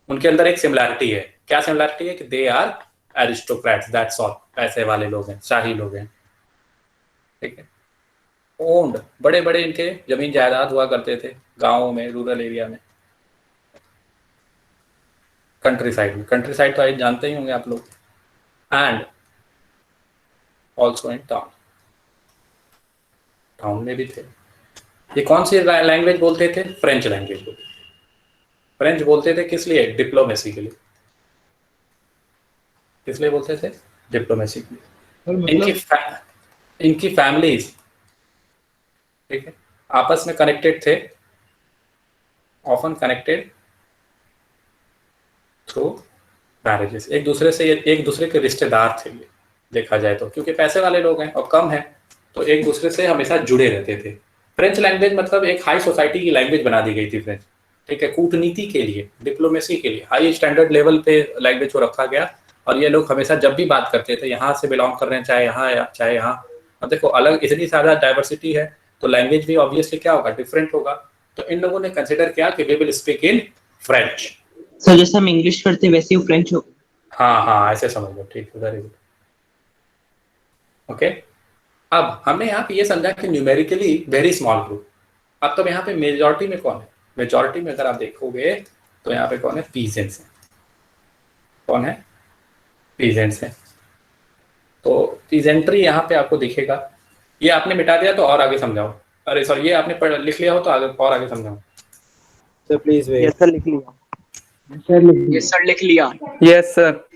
उनके अंदर एक सिमिलैरिटी है। क्या सिमिलैरिटी है कि they are aristocrats, that's all, पैसे वाले लोग हैं, शाही लोग हैं। ठीक है, ओन्ड, बड़े बड़े इनके जमीन जायदाद हुआ करते थे गाँवों में, रूरल एरिया में, कंट्री साइड में। कंट्री साइड तो आज जानते ही होंगे आप लोग। And also in town, town में भी थे। ये कौन सी लैंग्वेज बोलते थे, फ्रेंच लैंग्वेज बोलते थे। फ्रेंच बोलते थे किस लिए, डिप्लोमेसी के लिए। किस लिए बोलते थे, डिप्लोमेसी के लिए। सर मतलब इनकी फैमिलीज, ठीक है, आपस में कनेक्टेड थे, ऑफन कनेक्टेड थ्रू मैरिजेस। एक दूसरे से, एक दूसरे के रिश्तेदार थे ये, देखा जाए तो, क्योंकि पैसे वाले लोग हैं और कम है, तो एक दूसरे से हमेशा जुड़े रहते थे। फ्रेंच लैंग्वेज मतलब एक हाई सोसाइटी की लैंग्वेज बना दी गई थी फ्रेंच। ठीक है, कूटनीति के लिए, डिप्लोमेसी के लिए हाई स्टैंडर्ड लेवल पे लैंग्वेज को रखा गया। और ये लोग हमेशा जब भी बात करते थे, यहाँ से बिलोंग कर रहे हैं, चाहे यहाँ या चाहे यहाँ। अब देखो अलग, इतनी ज़्यादा डाइवर्सिटी है, तो लैंग्वेज भी ऑब्वियसली क्या होगा, डिफरेंट होगा। तो इन लोगों ने कंसिडर किया कि we will speak in French. Sir जैसे हम इंग्लिश करते वैसे ही फ्रेंच हो। हाँ हाँ, ऐसे समझ लो, ठीक है, वेरी गुड। ओके, अब हमने यहाँ पे ये समझा कि न्यूमेरिकली वेरी स्मॉल ग्रुप। अब तो यहाँ पे मेजॉरिटी में कौन है? मेजॉरिटी में अगर आप देखोगे तो यहाँ पे कौन है? पीजेंट्स है। कौन है? पीजेंट्स है। तो पीजेंट्री यहाँ पे आपको दिखेगा। ये आपने मिटा दिया तो और आगे समझाओ। अरे सॉरी, ये आपने लिख लिया हो तो आगे और आगे समझाओ। Sir please wait. Yes sir, लिख लिया। यस सर लिख लिया। Yes sir.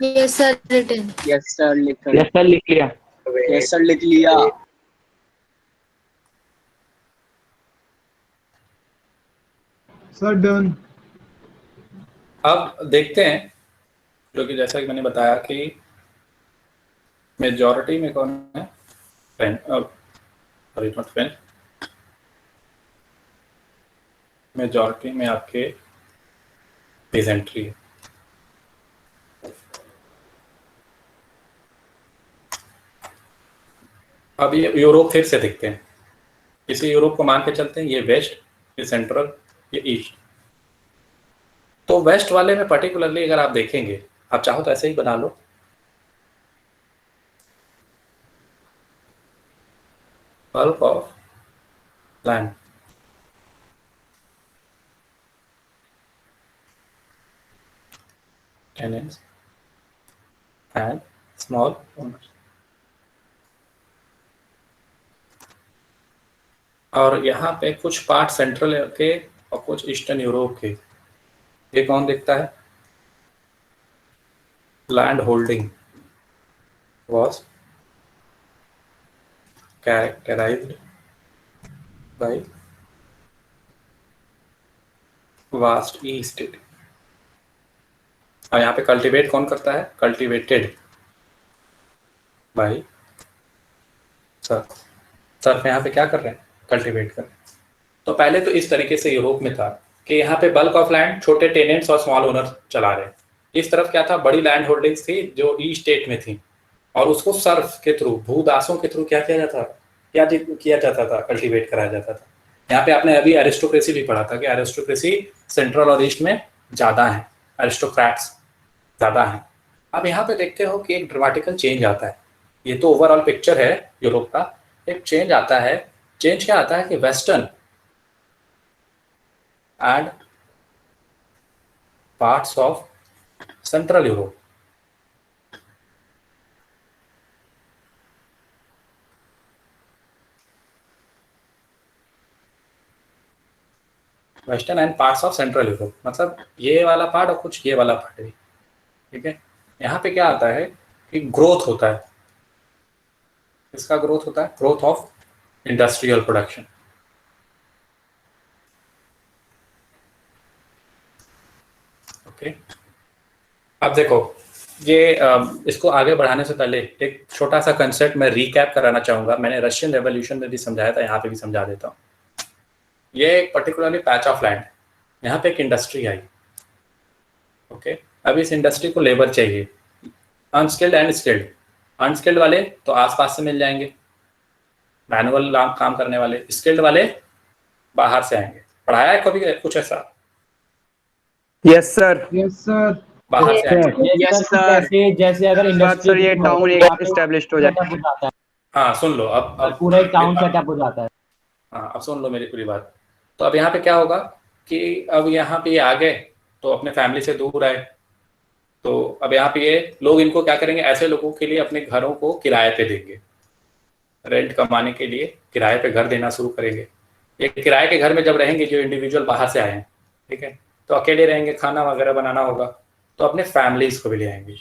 Yes sir, written. Yes sir लिख यस सर लिख लिया। यस सर लिख लिया। Sir done. अब देखते हैं, क्योंकि जैसा कि मैंने बताया कि मेजॉरिटी में कौन है? Pen. Sorry not pen, majority में आपके पेजेंट्री है। अब ये यूरोप फिर से देखते हैं। इसे यूरोप को मान के चलते हैं, ये वेस्ट, ये सेंट्रल, ये ईस्ट। तो वेस्ट वाले में पर्टिकुलरली अगर आप देखेंगे, आप चाहो तो ऐसे ही बना लो, bulk of land, tenants and small owners। और यहाँ पे कुछ पार्ट सेंट्रल के और कुछ ईस्टर्न यूरोप के। ये कौन देखता है? Land holding was characterized by vast estate। और यहाँ पे कल्टीवेट कौन करता है? Cultivated by Surf. सर्फ यहाँ पे क्या कर रहे हैं? कल्टीवेट कर रहे हैं। तो पहले तो इस तरीके से यूरोप में था कि यहाँ पे बल्क ऑफ लैंड छोटे टेनेंट्स और स्मॉल ओनर चला रहे हैं। इस तरफ क्या था? बड़ी लैंड होल्डिंग्स थी जो ई स्टेट में थी, और उसको सर्फ के थ्रू, भूदासों के थ्रू क्या किया जाता था? क्या किया जाता था? कल्टीवेट कराया जाता था। यहाँ पे आपने अभी एरिस्टोक्रेसी भी पढ़ा था कि एरिस्टोक्रेसी सेंट्रल और ईस्ट में ज़्यादा है, एरिस्टोक्रेट्स ज़्यादा है। अब यहाँ पे देखते हो कि एक ड्रामेटिकल चेंज आता है। ये तो ओवरऑल पिक्चर है यूरोप का, एक चेंज आता है। चेंज क्या आता है कि western and parts of central Europe, western and parts of central Europe, मतलब ये वाला पार्ट और कुछ ये वाला पार्ट भी, ठीक है। यहाँ पे क्या आता है कि ग्रोथ होता है। इसका ग्रोथ होता है, growth of industrial production. Okay, अब देखो ये इसको आगे बढ़ाने से पहले एक छोटा सा कंसेप्ट मैं रिकैप कराना चाहूंगा। मैंने रशियन रेवोल्यूशन में भी समझाया था, यहाँ पे भी समझा देता हूँ। ये एक पर्टिकुलरली पैच ऑफ लैंड, यहाँ पे एक इंडस्ट्री आई। ओके, अब इस इंडस्ट्री को लेबर चाहिए, अनस्किल्ड एंड स्किल्ड। अनस्किल्ड वाले तो आसपास से मिल जाएंगे, मैनुअल काम करने वाले। स्किल्ड वाले बाहर से आएंगे। पढ़ाया है कभी कुछ ऐसा? Yes sir. Yes sir. बाहर से आएंगे। Yes, sir। जैसे अगर सर ये टाउन एक एस्टेब्लिश्ड हो जाता है। हाँ सुन लो, अब पूरा एक टाउन सेटअप हो जाता है। हाँ अब सुन लो मेरी पूरी बात। तो अब यहाँ पे क्या होगा कि अब यहाँ पे ये आ गए तो अपने फैमिली से दूर आए, तो अब यहाँ पे ये लोग इनको क्या करेंगे? ऐसे लोगों के लिए अपने घरों को किराए पे देंगे, रेंट कमाने के लिए किराए पे घर देना शुरू करेंगे। ये किराए के घर में जब रहेंगे, जो इंडिविजुअल बाहर से आए हैं, ठीक है, तो अकेले रहेंगे, खाना वगैरह बनाना होगा, तो अपने फैमिलीज को भी ले आएंगे।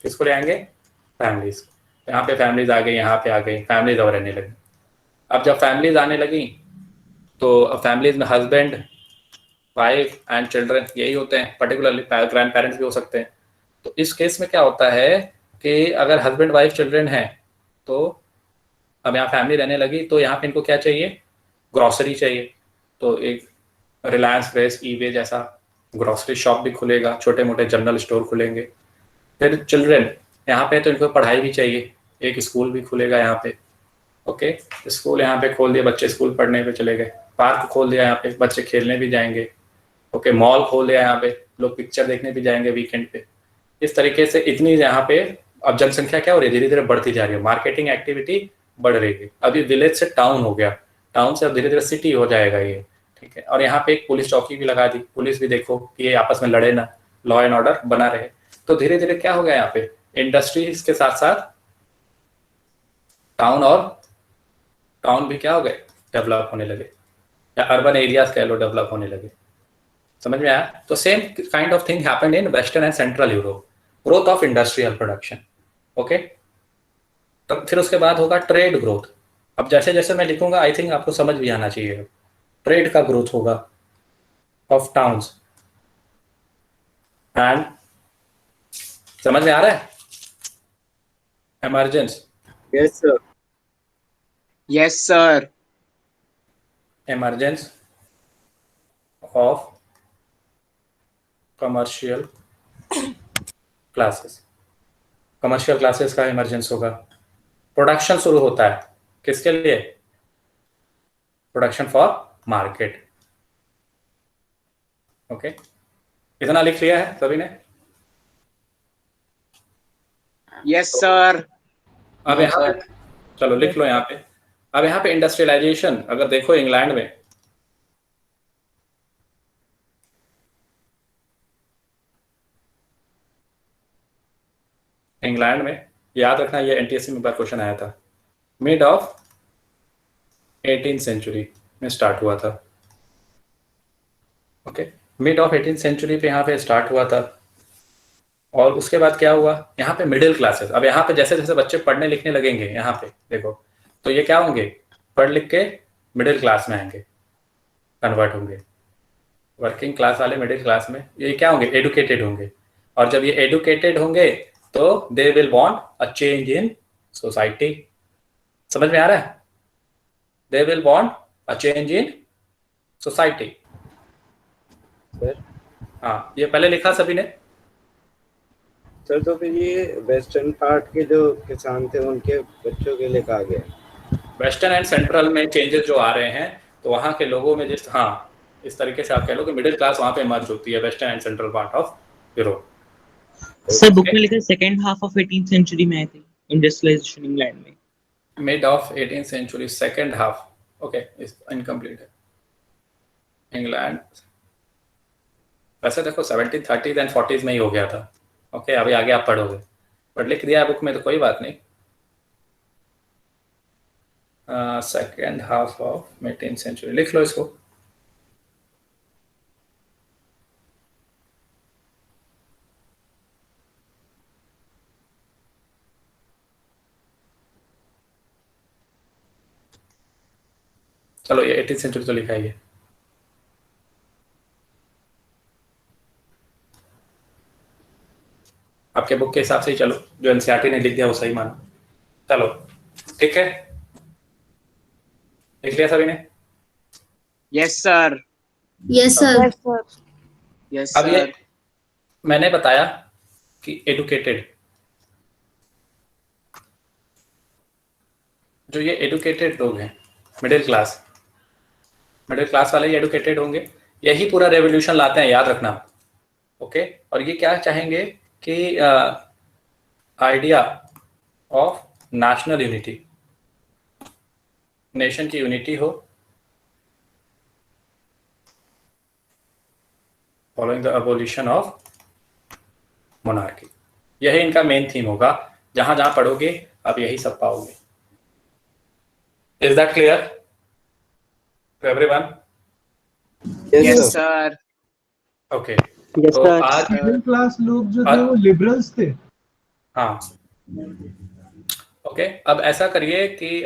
किसको ले आएंगे? फैमिलीज। यहाँ पे फैमिलीज आ गई, यहाँ पे आ गई, फैमिलीज और रहने लगी। अब जब फैमिलीज आने लगी तो फैमिलीज में हस्बैंड, वाइफ एंड चिल्ड्रन यही होते हैं, पर्टिकुलरली ग्रैंड पेरेंट्स भी हो सकते हैं। तो इस केस में क्या होता है कि अगर हस्बैंड वाइफ चिल्ड्रन है तो अब यहाँ फैमिली रहने लगी, तो यहाँ पे इनको क्या चाहिए? ग्रॉसरी चाहिए। तो एक रिलायंस फ्रेश, ईबे जैसा ग्रॉसरी शॉप भी खुलेगा, छोटे मोटे जनरल स्टोर खुलेंगे। फिर चिल्ड्रन यहाँ पे तो इनको पढ़ाई भी चाहिए, एक स्कूल भी खुलेगा यहाँ पे। ओके, स्कूल यहाँ पे खोल दिया, बच्चे स्कूल पढ़ने पे चले गए। पार्क खोल दिया यहाँ पे, बच्चे खेलने भी जाएंगे। ओके, मॉल खोल दिया यहाँ पे, लोग पिक्चर देखने भी जाएंगे वीकेंड पे। इस तरीके से इतनी यहाँ पे अब जनसंख्या क्या हो रही है, धीरे धीरे बढ़ती जा रही है, मार्केटिंग एक्टिविटी बढ़ रही है। अभी विलेज से टाउन हो गया, टाउन से अब धीरे धीरे सिटी हो जाएगा ये, ठीक है। और यहाँ पे एक पुलिस चौकी भी लगा दी, पुलिस भी देखो कि ये आपस में लड़े ना, लॉ एंड ऑर्डर बना रहे। तो धीरे धीरे क्या हो गया यहाँ पे, इंडस्ट्रीज के साथ साथ टाउन भी क्या हो गए, डेवलप होने लगे, या अर्बन एरियाज कह लो डेवलप होने लगे। समझ में आया? तो same kind of thing happened in western and central Europe, growth of industrial production. Okay, तब फिर उसके बाद होगा ट्रेड ग्रोथ। अब जैसे जैसे मैं लिखूंगा आई थिंक आपको समझ भी आना चाहिए। ट्रेड का ग्रोथ होगा ऑफ टाउन्स एंड, समझ में आ रहा है? Emergence, Yes, sir. Yes, sir. emergence of commercial classes, commercial classes का इमरजेंस होगा। प्रोडक्शन शुरू होता है किसके लिए, प्रोडक्शन फॉर मार्केट। ओके, इतना लिख लिया है सभी ने? Yes, sir. अब यहाँ पे चलो लिख लो यहाँ पे। अब यहाँ पे इंडस्ट्रियलाइजेशन अगर देखो इंग्लैंड में, याद रखना ये एनटीएससी में बार क्वेश्चन आया था, मिड ऑफ 18th सेंचुरी में स्टार्ट हुआ था। Okay, mid of 18th century पे यहाँ पे स्टार्ट हुआ था। और उसके बाद क्या हुआ, यहाँ पे मिडिल क्लासेस। अब यहाँ पे जैसे जैसे बच्चे पढ़ने लिखने लगेंगे यहाँ पे देखो, तो ये क्या होंगे, पढ़ लिख के मिडिल क्लास में आएंगे, कन्वर्ट होंगे। वर्किंग क्लास वाले मिडिल क्लास में ये क्या होंगे, एडुकेटेड होंगे। और जब ये एडुकेटेड होंगे तो they will want a change in society. समझ में आ रहा है? They will want a change in society. Sir हाँ, ये पहले लिखा सभी ने? सर तो फिर ये वेस्टर्न पार्ट के जो किसान थे उनके बच्चों के लिए कहा गया। वेस्टर्न एंड सेंट्रल में चेंजेस जो आ रहे हैं, तो वहाँ के लोगों में जिस, हाँ इस तरीके से आप कह लो कि मिडिल क्लास वहाँ पे इमर्ज होती है, western and central part of Europe. Sir book में लिखा है second half of 18th century में आई थिंक इंडस्ट्रियलाइजेशन इंग्लैंड में। Mid of 18th century, second half, okay incomplete है। इंग्लैंड वैसे देखो 1730s एंड 40s में ही हो गया था। ओके, अभी आगे आप पढ़ोगे, बट लिख दिया है बुक में तो कोई बात नहीं। Second half of 18th century लिख लो इसको। चलो ये 18th सेंचुरी तो लिखा ही है। आपके बुक के हिसाब से ही चलो, जो एनसीईआरटी ने लिख दिया वो सही मानो। चलो ठीक है, लिख लिया सभी ने? Yes, sir. Yes, sir. Yes, अब ये sir. मैंने बताया कि एडुकेटेड, जो ये एडुकेटेड लोग हैं, मिडिल क्लास वाले ये एडुकेटेड होंगे, यही पूरा रेवोल्यूशन लाते हैं, याद रखना। ओके, और ये क्या चाहेंगे कि idea of national unity, nation की यूनिटी हो, following the abolition of monarchy. यही इनका मेन थीम होगा, जहां जहां पढ़ोगे आप यही सब पाओगे। Is that clear to everyone? Yes, sir. Okay, Yes, तो sir. आज मिडिल क्लास लोग जो थे वो लिबरल्स थे। हाँ ओके, अब ऐसा करिए कि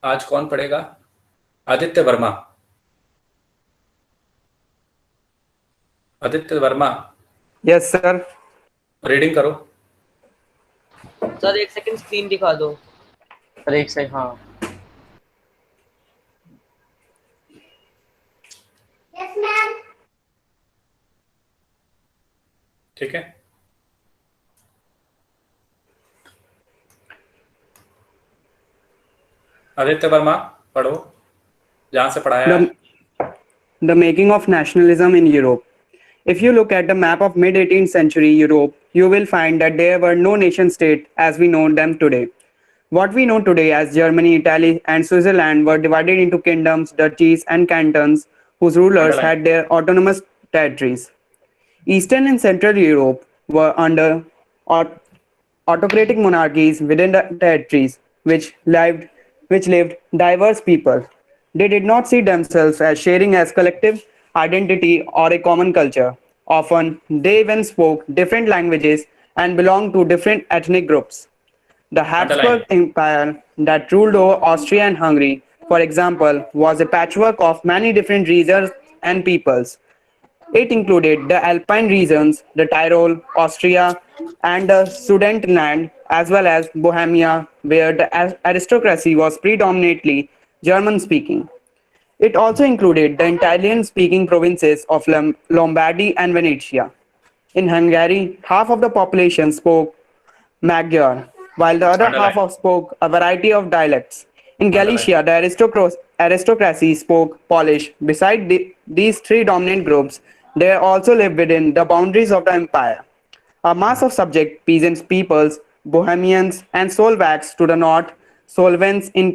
आज कौन पढ़ेगा? Aditya Verma. Yes, sir. Reading करो। सर एक सेकंड स्क्रीन दिखा दो। सर एक सेकंड, हाँ ठीक है, आदित्य वर्मा पढ़ो जहां से पढ़ाया है। The making of nationalism in Europe. If you look at the map of mid 18th century Europe, you will find that there were no nation state as we know them today. What we know today as Germany, Italy, and Switzerland were divided into kingdoms, duchies, and cantons whose rulers Underline. had their autonomous territories. Eastern and Central Europe were under aut- autocratic monarchies within the territories which lived diverse people. They did not see themselves as sharing as collective identity or a common culture. Often, they even spoke different languages and belonged to different ethnic groups. The Habsburg Underline. Empire that ruled over Austria and Hungary, for example, was a patchwork of many different regions and peoples. It included the Alpine regions, the Tyrol, Austria, and the Sudetenland, as well as Bohemia, where the aristocracy was predominantly German speaking. It also included the Italian speaking provinces of Lombardy and Venetia. In Hungary, half of the population spoke Magyar, while the other half Underline. spoke a variety of dialects. In Underline. Galicia, the aristocracy spoke Polish. Beside these three dominant groups, there also lived within the boundaries of the empire a mass of subject peasant peoples, Bohemians and Slovaks to the north, Slovens in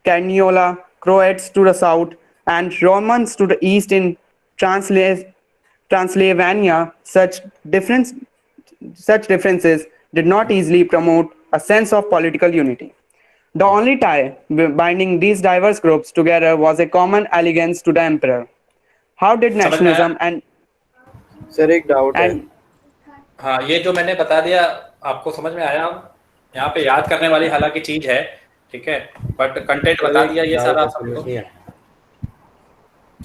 Carniola, Croats to the south, and Romans to the east in Transylvania. Such differences did not easily promote a sense of political unity. The only tie binding these diverse groups together was a common allegiance to the emperor. How did समझ में आया? nationalism sir एक doubt है। and हाँ, ये जो मैंने बता दिया आपको समझ में आया? यहाँ पे याद करने वाली हालांकि चीज है, ठीक है, बट कंटेंट सर बता एक दिया ये डाउट सारा है, आप समझ सबको। नहीं आया।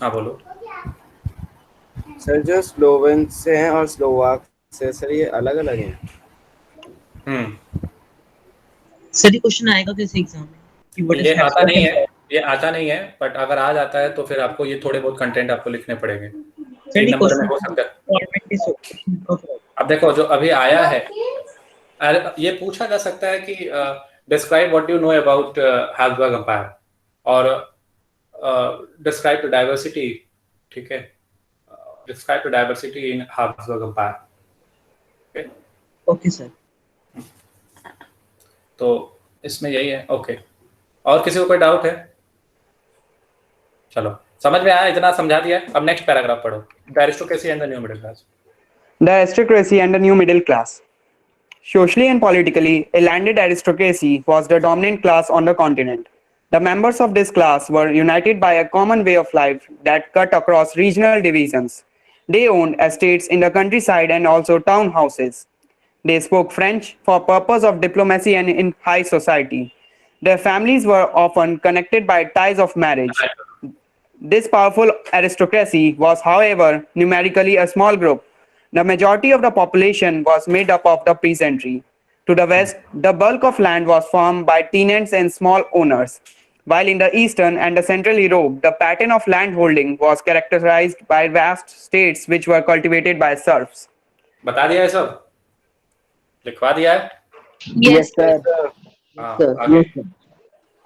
हाँ बोलो। सर जो स्लोवेन से हैं और स्लोवाक से, सर ये अलग अलग हैं। सर ये क्वेश्चन आएगा कैसे एग्जाम में कि व्हाट ये इज आता नहीं है, ये आता नहीं है, बट अगर आ जाता है तो फिर आपको ये थोड़े बहुत कंटेंट आपको लिखने पड़ेंगे। 3 नंबर में हो सकता है। अब देखो जो अभी आया है, ये पूछा जा सकता है कि describe what you know about Habsburg empire और डिस्क्राइब द डाइवर्सिटी, ठीक है, describe the diversity in Habsburg empire. Okay sir. तो इसमें यही है। ओके, और किसी को कोई डाउट है? चलो समझ में आया, इतना समझा दिया। अब नेक्स्ट पैराग्राफ पढ़ो। The aristocracy and the new middle class. The aristocracy and the new middle class. Socially and politically, a landed aristocracy was the dominant class on the continent. The members of this class were united by a common way of life that cut across regional divisions. They owned estates in the countryside and also townhouses. They spoke French for purpose of diplomacy and in high society. Their families were often connected by ties of marriage. This powerful aristocracy was, however, numerically a small group. The majority of the population was made up of the peasantry. To the west, the bulk of land was farmed by tenants and small owners, while in the eastern and the central Europe, the pattern of landholding was characterized by vast states which were cultivated by serfs. बता दिया है सब, लिखवा दिया है। Yes, sir. हाँ, Sir, आगे। yes, sir.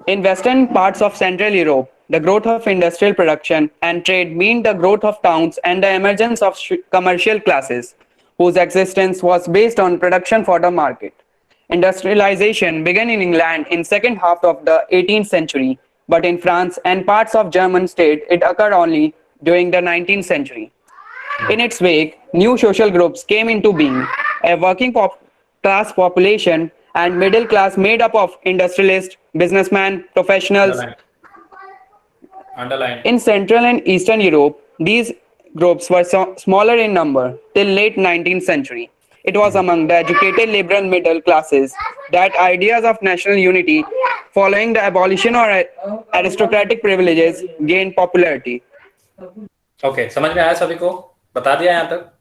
In western parts of Central Europe, the growth of industrial production and trade meant the growth of towns and the emergence of commercial classes, whose existence was based on production for the market. Industrialization began in England in second half of the 18th century, but in France and parts of German state, it occurred only during the 19th century. In its wake, new social groups came into being, a working class population and middle class made up of industrialists, businessmen, professionals. Underline. In Central and Eastern Europe, these groups were smaller in number till late 19th century. It was among the educated liberal middle classes that ideas of national unity following the abolition or aristocratic privileges gained popularity. Okay, समझ में आया सभी को? बता दिया यहाँ तक,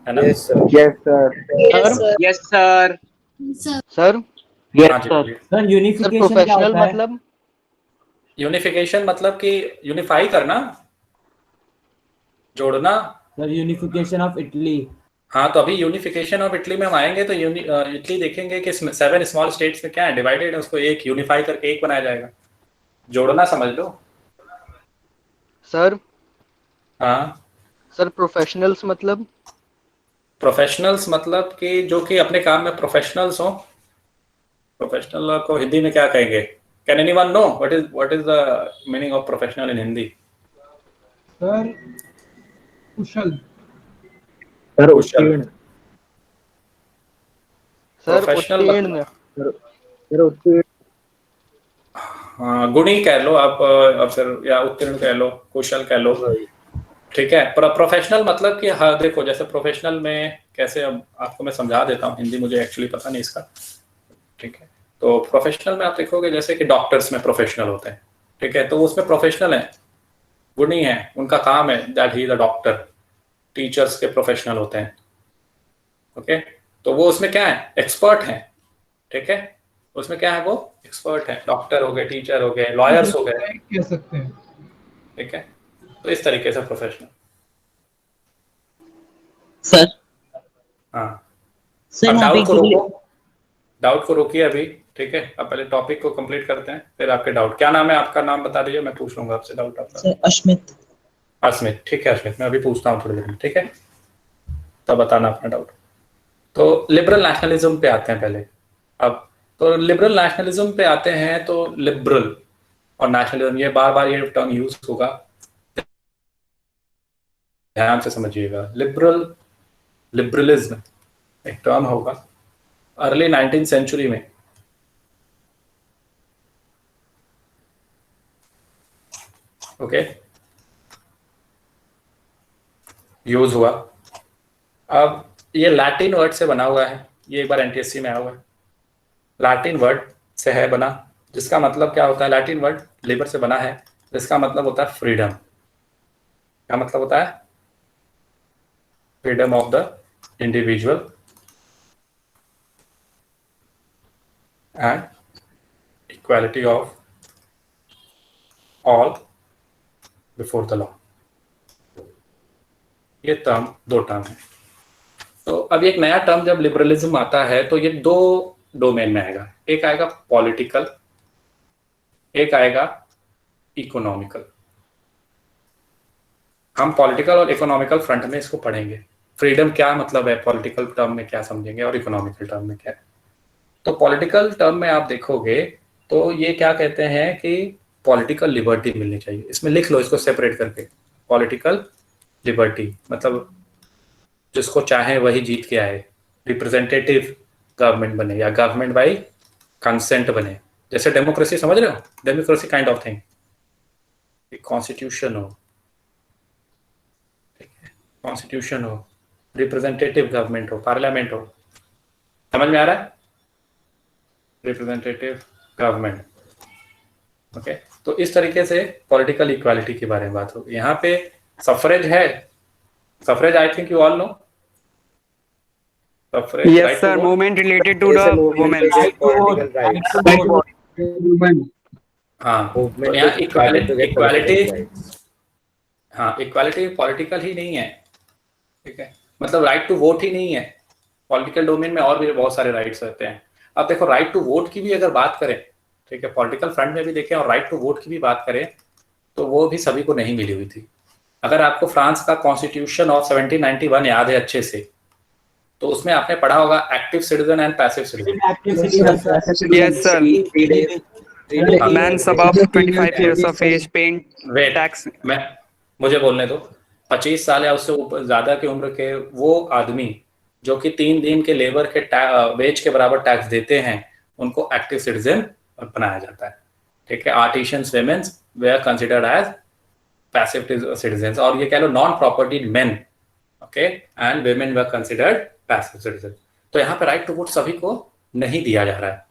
है ना? Yes sir. Yes, sir. yes, sir. Yes, sir. Sir, Yes, हाँ जी, sir. बोलिए। सर यूनिफिकेशन क्या प्रोफेशनल होता है? मतलब यूनिफिकेशन मतलब कि यूनिफाई करना, जोड़ना। Sir unification of Italy. हाँ, तो अभी यूनिफिकेशन ऑफ इटली में हम आएंगे तो इटली देखेंगे कि 7 स्मॉल स्टेट्स में क्या है, डिवाइडेड है, उसको एक यूनिफाई करके एक बनाया जाएगा। जोड़ना समझ लो। sir, हाँ, सर प्रोफेशनल्स मतलब? प्रोफेशनल्स मतलब कि जो कि अपने काम में प्रोफेशनल्स हो। प्रोफेशनल को हिंदी में क्या कहेंगे? Can anyone know what is the meaning of professional in Hindi? Sir कुशल। सर कुशल। उत्तीर्ण। सर प्रोफेशनल उत्तीर्ण। सर उत्तीर्ण। हाँ, गुणी कह लो आप, फिर या उत्तीर्ण कह लो, कुशल कह लो, वही। ठीक है। प्रोफेशनल मतलब कि हाँ देखो, जैसे प्रोफेशनल में कैसे, अब आपको मैं समझा देता हूँ, हिंदी मुझे एक्चुअली पता नहीं इसका, ठीक है। तो प्रोफेशनल में आप देखोगे जैसे कि डॉक्टर्स में प्रोफेशनल होते हैं, ठीक है, तो वो उसमें प्रोफेशनल है, गुणी है, उनका काम है that he is a doctor. Teachers के प्रोफेशनल होते हैं, ओके। तो वो उसमें क्या है? एक्सपर्ट हैं, ठीक है। उसमें क्या है? वो एक्सपर्ट है, डॉक्टर हो गए, टीचर हो गए, लॉयर्स हो गए, कह सकते हैं। ठीक है। तो इस तरीके से प्रोफेशनल। सर हाँ, सर अब यहाँ पे एक जगह डाउट को रोकिए अभी, ठीक है। अब पहले टॉपिक को कंप्लीट करते हैं, फिर आपके डाउट। क्या नाम है आपका? नाम बता दीजिए, मैं पूछ लूंगा आपसे डाउट आपका। सर अश्मित। अस्मित, ठीक है अस्मित, मैं अभी पूछता हूँ थोड़ी देर में, ठीक है। तब बताना अपना डाउट। तो लिबरल नेशनलिज्म पे आते हैं पहले। अब तो लिबरल नेशनलिज्म पे आते हैं, तो लिबरल और नेशनलिज्म, ये बार बार ये टर्म यूज होगा, ध्यान से समझिएगा। लिबरलिज्म एक टर्म होगा अर्ली 19th सेंचुरी में, ओके, यूज हुआ। अब ये लैटिन वर्ड से बना हुआ है, ये एक बार एनटीएससी में आया हुआ है, लैटिन वर्ड से है बना, जिसका मतलब क्या होता है? लैटिन वर्ड लिबर से बना है, जिसका मतलब होता है फ्रीडम। क्या मतलब होता है? Freedom of the individual and equality of all before the law. ये टर्म, दो टर्म है। तो अब एक नया टर्म जब लिबरलिज्म आता है, तो ये दो डोमेन में आएगा। एक आएगा पॉलिटिकल, एक आएगा इकोनॉमिकल। हम पॉलिटिकल और इकोनॉमिकल फ्रंट में इसको पढ़ेंगे। फ्रीडम क्या मतलब है, पॉलिटिकल टर्म में क्या समझेंगे, और इकोनॉमिकल टर्म में क्या है। तो पॉलिटिकल टर्म में आप देखोगे तो ये क्या कहते हैं कि पॉलिटिकल लिबर्टी मिलनी चाहिए। इसमें लिख लो इसको सेपरेट करके, पॉलिटिकल लिबर्टी मतलब जिसको चाहे वही जीत के आए, रिप्रेजेंटेटिव गवर्नमेंट बने या गवर्नमेंट बाय कंसेंट बने, जैसे डेमोक्रेसी, समझ रहे हो? Democracy kind of thing, constitution हो, ठीक है, कॉन्स्टिट्यूशन हो, रिप्रेजेंटेटिव गवर्नमेंट हो, पार्लियामेंट हो, समझ में आ रहा है? Representative government, okay. तो इस तरीके से पॉलिटिकल इक्वालिटी के बारे में बात होगी। यहाँ पे सफरेज है, suffrage I think you all know. Suffrage, Yes sir, movement related to the women. हाँ, तो Movement यहाँ to fight to get equality, political rights. हाँ, इक्वालिटी पॉलिटिकल ही नहीं है, ठीक है, मतलब राइट टू वोट ही नहीं है। पॉलिटिकल डोमेन में और भी बहुत सारे राइट्स रहते हैं। अब देखो, राइट टू वोट की भी अगर बात करें, ठीक है, पॉलिटिकल फ्रंट में भी देखें और राइट टू वोट की भी बात करें, तो वो भी सभी को नहीं मिली हुई थी। अगर आपको फ्रांस का कॉन्स्टिट्यूशन ऑफ 1791 याद है अच्छे से, तो उसमें आपने पढ़ा होगा active citizen and passive citizen. Yes sir. A man above 25 years of age paying tax. मुझे बोलने दो। 25 साल या उससे ऊपर ज्यादा की उम्र के वो आदमी जो कि 3 दिन के लेबर के वेज के बराबर टैक्स देते हैं, उनको एक्टिव सिटीजन बनाया जाता है, ठीक है। Artisans, womens they are considered as passive citizen, और ये कह लो non property men, okay, and women they are considered passive citizen. तो यहाँ पे राइट टू वोट सभी को नहीं दिया जा रहा है,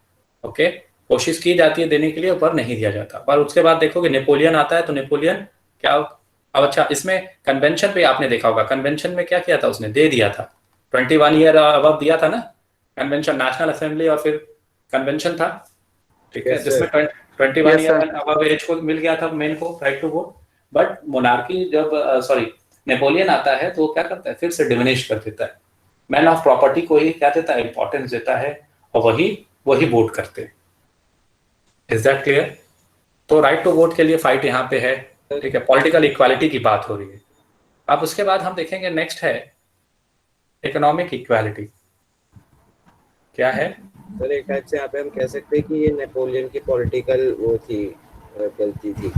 ओके। कोशिश की जाती है देने के लिए, पर नहीं दिया जाता। पर उसके बाद देखोगे नेपोलियन आता है, तो नेपोलियन क्या, अब अच्छा, इसमें कन्वेंशन पे आपने देखा होगा, कन्वेंशन में क्या किया था उसने, दे दिया था 21 ईयर अब दिया था ना कन्वेंशन, नेशनल असेंबली और फिर कन्वेंशन था, ठीक है, जिसमें 21 ईयर अब एज को मिल गया था मेन को right to vote. But monarchy जब नेपोलियन आता है, तो वो क्या करता है, फिर से डिमिनिश कर देता है, मैन ऑफ प्रॉपर्टी को ही क्या देता है, इंपॉर्टेंस देता है, और वही वोट करते हैं। Is that clear? तो राइट टू वोट के लिए फाइट यहाँ पे है, ठीक है। पॉलिटिकल इक्वालिटी की बात हो रही है, अब उसके बाद हम देखेंगे नेक्स्ट है इकोनॉमिक इक्वालिटी। क्या है? सर एक टाइप से यहाँ पे हम कह सकते हैं कि ये नेपोलियन की पॉलिटिकल वो थी, गलती थी।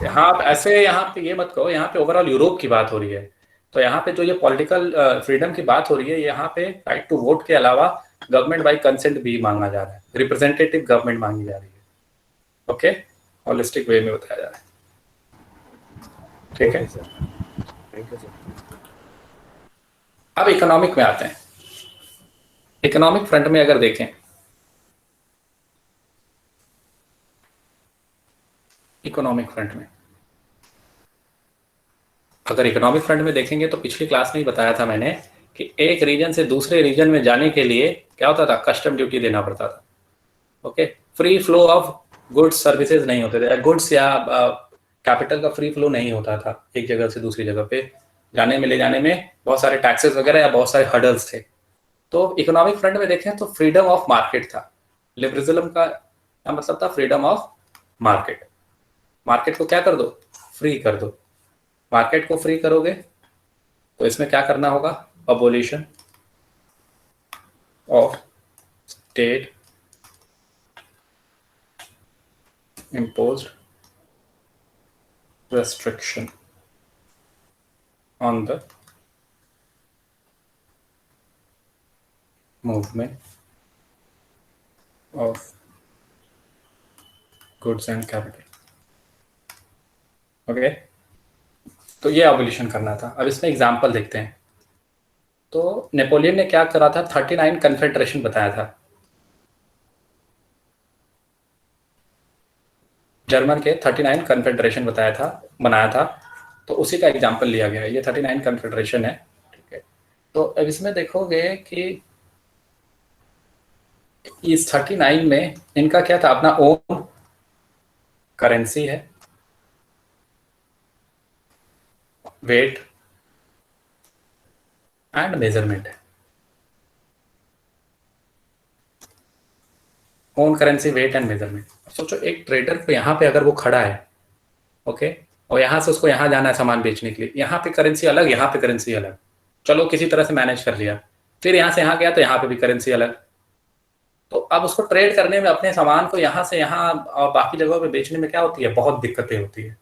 यहाँ ऐसे यहाँ पे ये मत कहो, यहाँ पे ओवरऑल यूरोप की बात हो रही है। तो यहाँ पे जो ये पॉलिटिकल फ्रीडम की बात हो रही है, यहाँ पे राइट टू वोट के अलावा गवर्नमेंट बाई कंसेंट भी मांगा जा रहा है, रिप्रेजेंटेटिव गवर्नमेंट मांगी जा रही है। ओके, होलिस्टिक वे में बताया जा रहा है। ठीक है सर, थैंक यू सर। अब इकोनॉमिक में आते हैं। इकोनॉमिक फ्रंट में अगर देखें, इकोनॉमिक फ्रंट में अगर इकोनॉमिक फ्रंट में देखेंगे तो पिछली क्लास में ही बताया था मैंने कि एक रीजन से दूसरे रीजन में जाने के लिए क्या होता था, कस्टम ड्यूटी देना पड़ता था। Okay, free flow of goods services नहीं होते थे, गुड्स या कैपिटल का फ्री फ्लो नहीं होता था एक जगह से दूसरी जगह पे जाने में, ले जाने में बहुत सारे टैक्सेस वगैरह या बहुत सारे हर्डल्स थे। तो इकोनॉमिक फ्रंट में देखें तो फ्रीडम ऑफ मार्केट था। लिबरलिज्म का क्या मतलब था? Freedom of market. मार्केट को क्या कर दो? फ्री कर दो। मार्केट को फ्री करोगे तो इसमें क्या करना होगा? Abolition of state imposed restriction on the movement of goods and capital। Okay, तो ये एबोलिशन करना था। अब इसमें एग्जांपल देखते हैं। तो नेपोलियन ने क्या करा था? 39 कन्फेडरेशन बताया था। जर्मन के 39 कन्फेडरेशन बनाया था। तो उसी का एग्जांपल लिया गया है। ये 39 कन्फेडरेशन है। ठीक है, तो अब इसमें देखोगे कि इस 39 में इनका क्या था? अपना ओन करेंसी है, वेट एंड मेजरमेंट है। Own currency, weight and measurement. सोचो एक ट्रेडर को यहाँ पे अगर वो खड़ा है, ओके, और यहाँ से उसको यहाँ जाना है सामान बेचने के लिए, यहाँ पे करेंसी अलग, यहाँ पे करेंसी अलग, चलो किसी तरह से मैनेज कर लिया। फिर यहाँ से यहाँ गया तो यहाँ पे भी करेंसी अलग। तो अब उसको ट्रेड करने में अपने सामान को यहाँ से यहाँ और बाकी जगहों पे बेचने में क्या होती है? बहुत दिक्कतें होती है।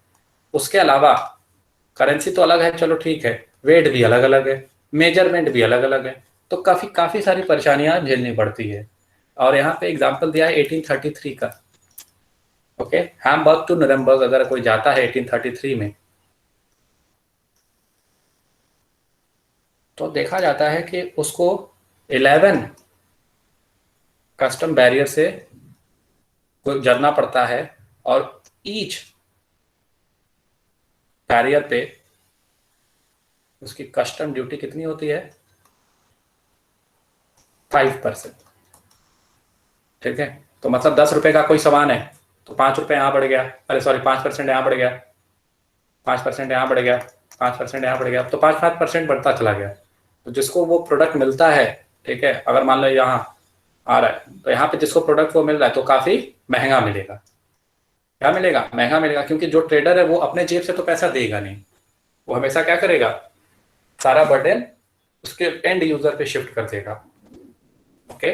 उसके अलावा करेंसी तो अलग है, चलो ठीक है, वेट भी अलग अलग है, मेजरमेंट भी अलग अलग है, तो काफी सारी परेशानियां झेलनी पड़ती है। और यहाँ पे एग्जांपल दिया है 1833 का। ओके, हैम्बर्ग टू नुरेम्बर्ग अगर कोई जाता है 1833 में, तो देखा जाता है कि उसको 11 कस्टम बैरियर से गुजरना पड़ता है, और ईच बैरियर पे उसकी कस्टम ड्यूटी कितनी होती है? 5%। ठीक है, तो मतलब 10 रुपए का कोई सामान है तो 5 रुपए यहाँ बढ़ गया, अरे सॉरी 5% यहाँ बढ़ गया, 5% यहाँ बढ़ गया, 5% यहाँ बढ़ गया, तो 5% बढ़ता चला गया। तो जिसको वो प्रोडक्ट मिलता है, ठीक है, अगर मान लो यहाँ आ रहा है तो यहाँ पे जिसको प्रोडक्ट वो मिल रहा है तो काफी महंगा मिलेगा। क्या मिलेगा? महंगा मिलेगा, क्योंकि जो ट्रेडर है वो अपने जेब से तो पैसा देगा नहीं, वो हमेशा क्या करेगा? सारा बर्डन उसके एंड यूजर पे शिफ्ट कर देगा। ओके,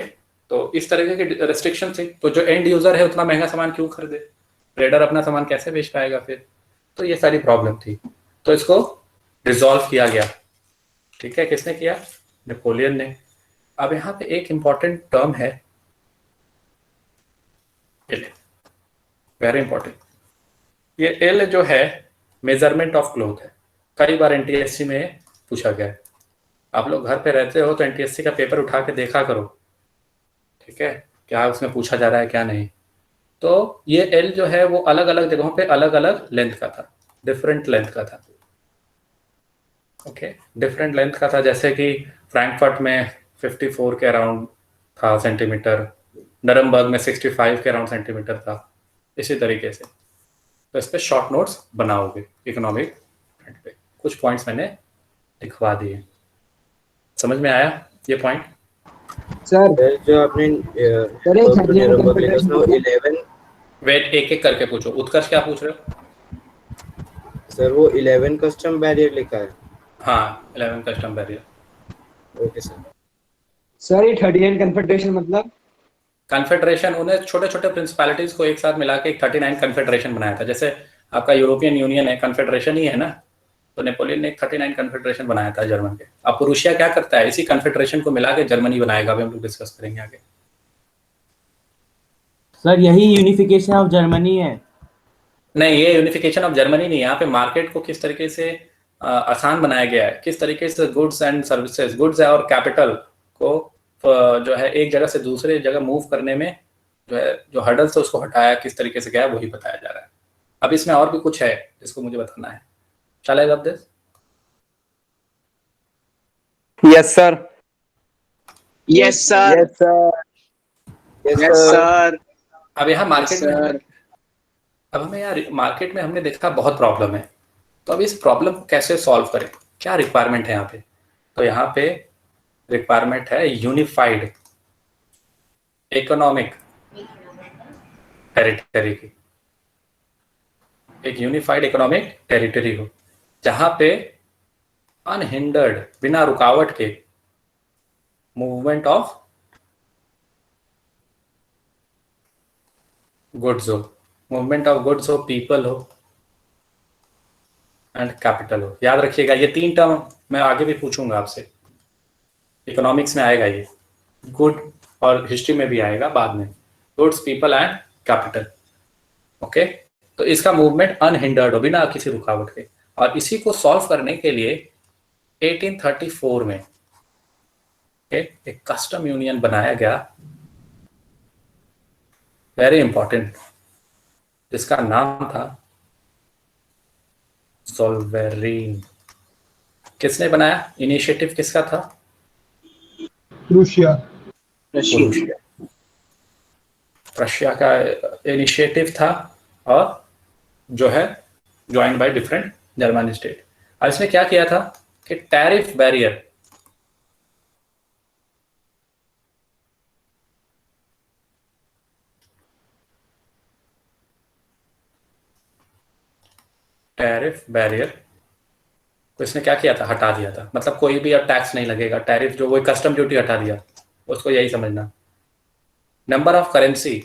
तो इस तरह के रेस्ट्रिक्शन थी। तो जो एंड यूजर है उतना महंगा सामान क्यों खरीदे? ट्रेडर अपना सामान कैसे बेच पाएगा फिर? तो ये सारी प्रॉब्लम थी। तो इसको रिजॉल्व किया गया। ठीक है, किसने किया? नेपोलियन ने। अब यहाँ पे एक इंपॉर्टेंट टर्म है एल, वेरी इंपॉर्टेंट। ये एल जो है मेजरमेंट ऑफ क्लोथ है। कई बार एनटीएससी में पूछा गया है। आप लोग घर पे रहते हो तो एनटीएससी का पेपर उठा के देखा करो, ठीक है, क्या उसमें पूछा जा रहा है क्या नहीं। तो ये एल जो है वो अलग अलग जगहों पे अलग अलग लेंथ का था, डिफरेंट लेंथ का था। ओके, डिफरेंट लेंथ का था, जैसे कि फ्रैंकफर्ट में 54 के अराउंड था सेंटीमीटर, नरमबर्ग में 65 के अराउंड सेंटीमीटर था। इसी तरीके से तो इस पर शॉर्ट नोट्स बनाओगे इकोनॉमिक फ्रंट पे। कुछ पॉइंट्स मैंने लिखवा दिए। समझ में आया ये पॉइंट? सर जो आपने 11 वेट एक एक करके पूछो। उत्कर्ष क्या पूछ रहे हो? सर वो 11 कस्टम बैरियर लिखा है। हाँ 11 custom barrier. Okay sir. Sir ये 39 कन्फेडरेशन मतलब? कन्फेडरेशन उन्हें छोटे छोटे प्रिंसिपैलिटीज को एक साथ मिला के एक 39 कन्फेडरेशन बनाया था। जैसे आपका यूरोपियन यूनियन है, कन्फेडरेशन ही है ना, तो नेपोलियन ने एक 39 कन्फेडरेशन बनाया था जर्मन के। अब प्रूशिया क्या करता है, इसी कन्फेडरेशन को मिला के जर्मनी बनाएगा, अभी हम लोग डिस्कस करेंगे आगे। सर यही यूनिफिकेशन ऑफ जर्मनी है। नहीं, ये यूनिफिकेशन ऑफ जर्मनी नहीं है। यहाँ पे मार्केट को किस तरीके से आसान बनाया गया है, किस तरीके से गुड्स एंड सर्विसेज, गुड्स और कैपिटल को जो है एक जगह से दूसरे जगह मूव करने में जो है जो हर्डल्स है उसको हटाया, किस तरीके से गया वही बताया जा रहा है। अब इसमें और भी कुछ है जिसको मुझे बताना है। Shall I rub this? Yes sir. Yes, sir. Yes sir. Yes, sir. अब यहाँ मार्केट में Sir. अब हमें यार मार्केट में हमने देखा बहुत प्रॉब्लम है, तो अब इस प्रॉब्लम को कैसे सॉल्व करें, क्या रिक्वायरमेंट है यहाँ पे? तो यहाँ पे रिक्वायरमेंट है यूनिफाइड इकोनॉमिक टेरिटरी की। एक यूनिफाइड इकोनॉमिक टेरिटरी हो जहां पे अनहिंडर्ड, बिना रुकावट के मूवमेंट ऑफ गुड्स हो, मूवमेंट ऑफ गुड्स हो, पीपल हो एंड कैपिटल हो। याद रखिएगा ये तीन टर्म मैं आगे भी पूछूंगा आपसे, इकोनॉमिक्स में आएगा ये, गुड और हिस्ट्री में भी आएगा बाद में, goods, people and capital. Okay, तो इसका मूवमेंट अनहिंडर्ड हो, बिना किसी रुकावट के। और इसी को सॉल्व करने के लिए 1834 में एक कस्टम यूनियन बनाया गया, वेरी इंपॉर्टेंट, जिसका नाम था सोल्वेरीन। किसने बनाया, इनिशिएटिव किसका था? रूसिया। रशिया का इनिशिएटिव था और जो है join by different German state. और इसने क्या किया था कि टैरिफ बैरियर, तो इसने क्या किया था, हटा दिया था। मतलब कोई भी अब टैक्स नहीं लगेगा, टैरिफ जो वो कस्टम ड्यूटी हटा दिया, उसको यही समझना। नंबर ऑफ करेंसी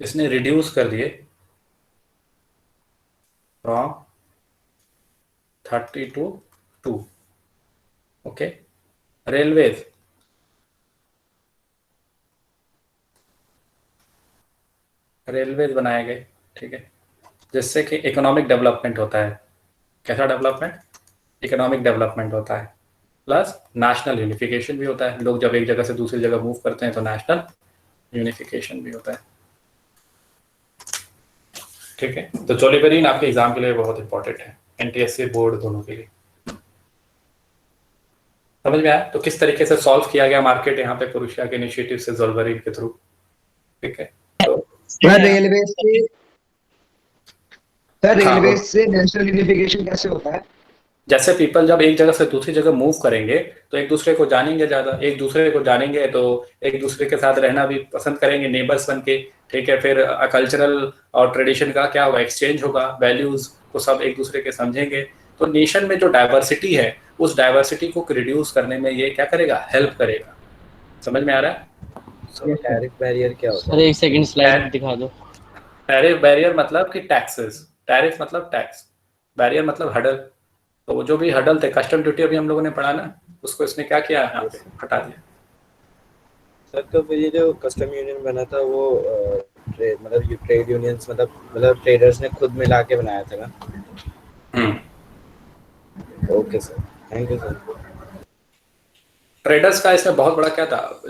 इसने रिड्यूस कर दिए फ्रॉम 30 to 2। ओके, रेलवेज बनाए गए, ठीक है, जिससे कि इकोनॉमिक डेवलपमेंट होता है। कैसा डेवलपमेंट? इकोनॉमिक डेवलपमेंट होता है, प्लस नेशनल यूनिफिकेशन भी होता है। लोग जब एक जगह से दूसरी जगह मूव करते हैं तो नेशनल यूनिफिकेशन भी होता है, ठीक है। तो जोलिबेरिन आपके एग्जाम के लिए बहुत इंपॉर्टेंट है, एनटीएससी बोर्ड दोनों के लिए। समझ में आया? तो किस तरीके से सॉल्व किया गया मार्केट यहाँ पे क्रोएशिया के इनिशिएटिव से, जोलिबेरिन के थ्रू, ठीक है। तो रेलवे से नेशनल यूनिफिकेशन कैसे होता है? जैसे पीपल जब एक जगह से दूसरी जगह मूव करेंगे तो एक दूसरे को जानेंगे, ज्यादा एक दूसरे को जानेंगे तो एक दूसरे के साथ रहना भी पसंद करेंगे, नेबर्स बन के, ठीक है। फिर कल्चरल और ट्रेडिशन का क्या होगा, एक्सचेंज होगा, वैल्यूज को सब एक दूसरे के समझेंगे। तो नेशन में जो डाइवर्सिटी है उस डाइवर्सिटी को रिड्यूस करने में ये क्या करेगा, हेल्प करेगा। समझ में आ रहा है? टैरिफ बैरियर क्या होता है? सर एक सेकंड स्लाइड दिखा दो। टैरिफ बैरियर मतलब कि टैक्सेस, टैरिफ मतलब टैक्स, बैरियर मतलब हडल। तो वो जो भी हडल थे, कस्टम ड्यूटी अभी हम लोगों ने पढ़ा ना, उसको इसने क्या किया, यहाँ पे हटा दिया। सर तो फिर ये जो कस्टम यूनियन बना था वो मतलब ट्रेड यूनियंस मतलब ट्रेडर्स ने खुद मिला के बनाया था ना? Okay sir, thank you sir. Traders का इसमें बहुत बड़ा क्या था,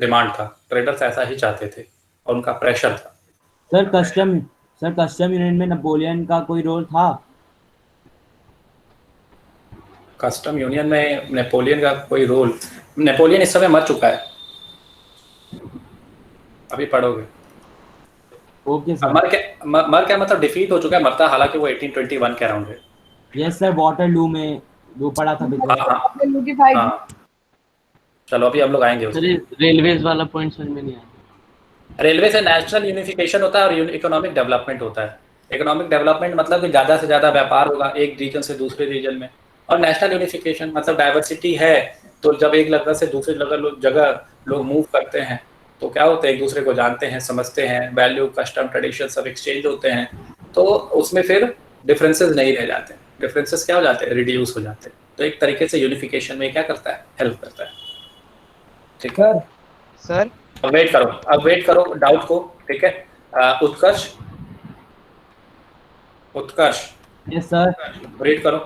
डिमांड था, ट्रेडर्स ऐसा ही चाहते थे और उनका प्रेशर था। सर कस्टम यूनियन में नेपोलियन का कोई रोल था? कस्टम यूनियन में नेपोलियन का कोई रोल, नेपोलियन इस समय मर चुका है, अभी पढ़ोगे। Okay sir. मर क्या मतलब डिफीट हो चुका है, मरता हालांकि वो 1821 के अराउंड है। यस सर, वाटरलू में जो पढ़ा था हाँ। चलो अभी हम लोग आएंगे उसमें। रेलवेज वाला पॉइंट समझ में नहीं आया। रेलवे से नेशनल यूनिफिकेशन होता है और इकोनॉमिक डेवलपमेंट होता है। इकोनॉमिक डेवलपमेंट मतलब कि ज़्यादा से ज़्यादा व्यापार होगा एक रीजन से दूसरे रीजन में, और नेशनल यूनिफिकेशन मतलब डाइवर्सिटी है, तो जब एक जगह से दूसरी जगह लोग मूव करते हैं तो क्या होता है, एक दूसरे को जानते हैं, समझते हैं, वैल्यू, कस्टम, ट्रेडिशन सब एक्सचेंज होते हैं, तो उसमें फिर डिफरेंसेस नहीं रह जाते, डिफरेंसेस क्या हो जाते हैं, रिड्यूस हो जाते हैं। तो एक तरीके से यूनिफिकेशन में क्या करता है, हेल्प करता है। ठीक है सर अब वेट करो डाउट को, ठीक है। Utkarsh yes sir. वेट करो,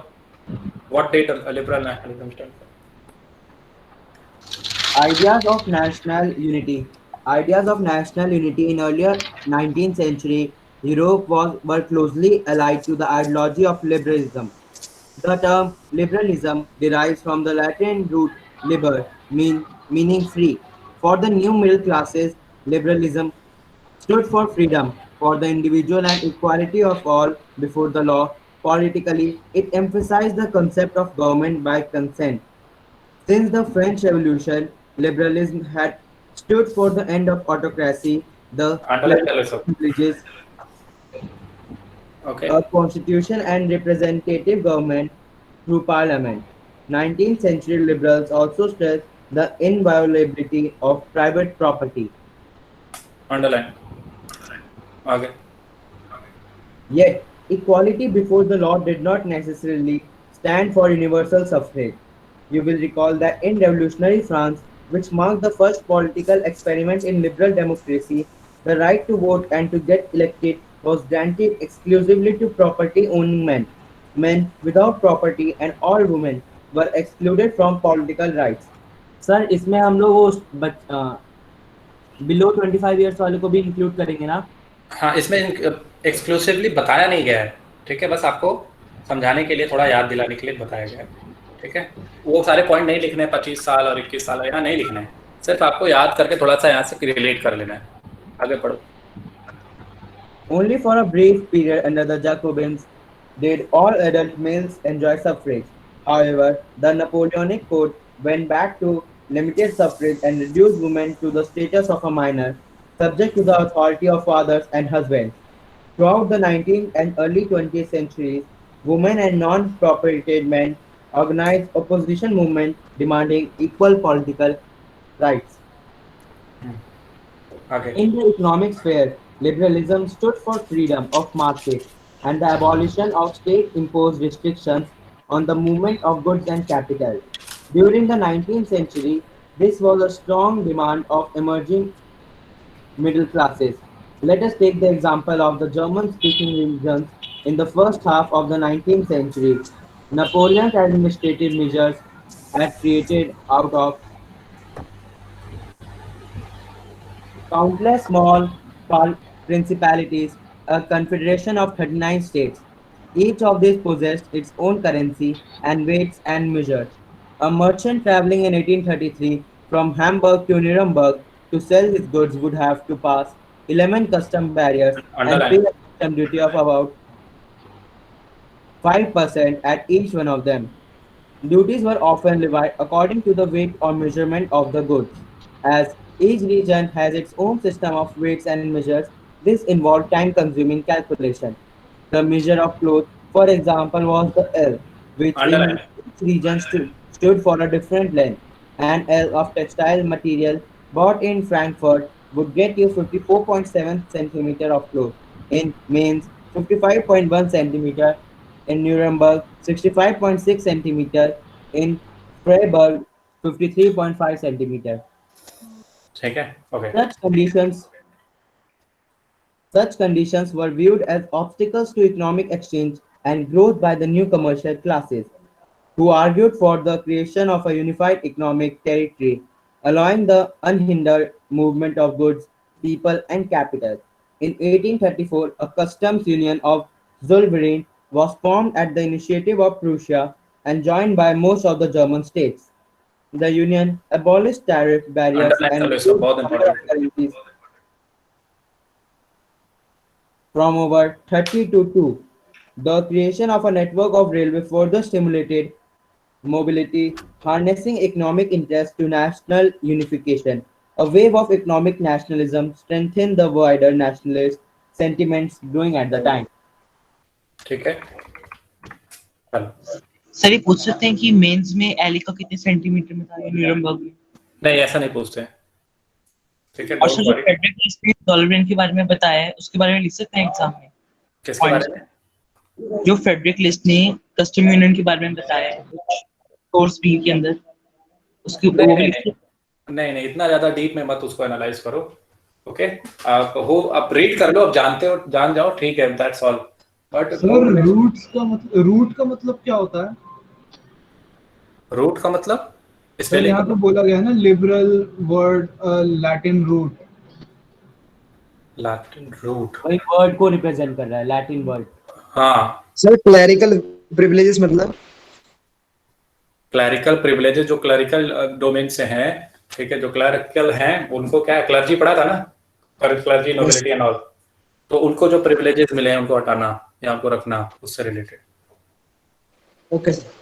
what did liberal nationalism stand for? Ideas of national unity. Ideas of national unity in earlier 19th century Europe were closely allied to the ideology of liberalism. The term liberalism derives from the Latin root liber, meaning free. For the new middle classes, liberalism stood for freedom for the individual and equality of all before the law. Politically, it emphasized the concept of government by consent. Since the French Revolution, liberalism had stood for the end of autocracy, the Underline चलो सब। privileges, Okay. a constitution and representative government through parliament. 19th century liberals also stressed the inviolability of private property. Underline. आगे। Yet, equality before the law did not necessarily stand for universal suffrage. You will recall that in revolutionary France, which marked the first political experiment in liberal democracy, the right to vote and to get elected was granted exclusively to property owning men. Men without property and all women were excluded from political rights. Sir इसमें हम लोग वो below 25 years वाले को भी include करेंगे ना? हाँ, इसमें एक्सक्लूसिवली बताया नहीं गया है, ठीक है, बस आपको समझाने के लिए, थोड़ा याद दिलाने के लिए बताया गया है, ठीक है। वो सारे पॉइंट नहीं लिखने, 25 साल और 21 साल यहाँ नहीं लिखने हैं, सिर्फ आपको याद करके थोड़ा सा यहाँ से रिलेट कर लेना है। आगे पढ़ो। Only for a brief period under the Jacobins did all adult males enjoy suffrage. However, the Napoleonic Code went back to limited suffrage and reduced women to the status of a minor, subject to the authority of fathers and husbands. Throughout the 19th and early 20th centuries, women and non-propertied men organized opposition movements demanding equal political rights. आगे। In the economic sphere, liberalism stood for freedom of market and the abolition of state-imposed restrictions on the movement of goods and capital. During the 19th century, this was a strong demand of emerging middle classes. Let us take the example of the German-speaking regions in the first half of the 19th century. Napoleon's administrative measures had created out of countless small principalities, a confederation of 39 states. Each of these possessed its own currency and weights and measures. A merchant traveling in 1833 from Hamburg to Nuremberg to sell his goods would have to pass 11 custom barriers and pay a custom duty of about 5% at each one of them. Duties were often levied according to the weight or measurement of the goods. As each region has its own system of weights and measures, this involved time-consuming calculation. The measure of cloth, for example, was the L, which in each region stood for a different length. An L of textile material bought in Frankfurt would get you 54.7 centimeter of cloth. In Mainz, 55.1 centimeter. In Nuremberg, 65.6 centimeter. In Freiburg, 53.5 centimeter. ठीक है, okay. Such conditions were viewed as obstacles to economic exchange and growth by the new commercial classes, who argued for the creation of a unified economic territory, allowing the unhindered movement of goods, people, and capital. In 1834, a customs union of Zollverein was formed at the initiative of Prussia and joined by most of the German states. The union abolished tariff barriers and currencies from over 30 to 2. The creation of a network of railway further stimulated mobility, harnessing economic interest to national unification. A wave of economic nationalism strengthened the wider nationalist sentiments growing at the time. ठीक है, चलो। Sir ये पूछ सकते हैं कि mains में Eli का कितने सेंटीमीटर में था न्यूरमबर्ग में? नहीं, ऐसा नहीं पूछते हैं, ठीक है, और डोंट सर जो वरी। फ्रेडरिक लिस्ट ने टॉलरेंट के बारे में बताया है उसके बारे में लिख सकते हैं एग्जाम में? किसके बारे में? जो फ्रेडरिक लिस्ट ने कस्टम यूनियन के बारे में बताया है कोर्स बी के अंदर, उसके ऊपर वो भी लिख सकते हैं? नहीं नहीं, इतना ज्यादा डीप में मत उसको एनालाइज करो, ओके। आप रीड कर लो, आप जानते हो, जान जाओ, ठीक है, that's all. But sir root का मतलब क्या होता है? रूट का मतलब सर स्पेलिंग यहाँ पे बोला गया है ना, liberal word Latin root. Latin root, वही वर्ड को रिप्रेजेंट कर रहा है, लैटिन वर्ड। हाँ। सर क्लैरिकल प्रिविलेजेस मतलब? क्लैरिकल प्रिविलेजेस जो क्लरिकल डोमेन से हैं, ठीक है, जो क्लरिकल हैं उनको क्या है, क्लर्जी पढ़ा था ना, क्लर्जी नोबिलिटी एंड ऑल, तो उनको जो प्रिविलेजेस मिले हैं उनको हटाना या उनको रखना, उससे रिलेटेड। Okay sir.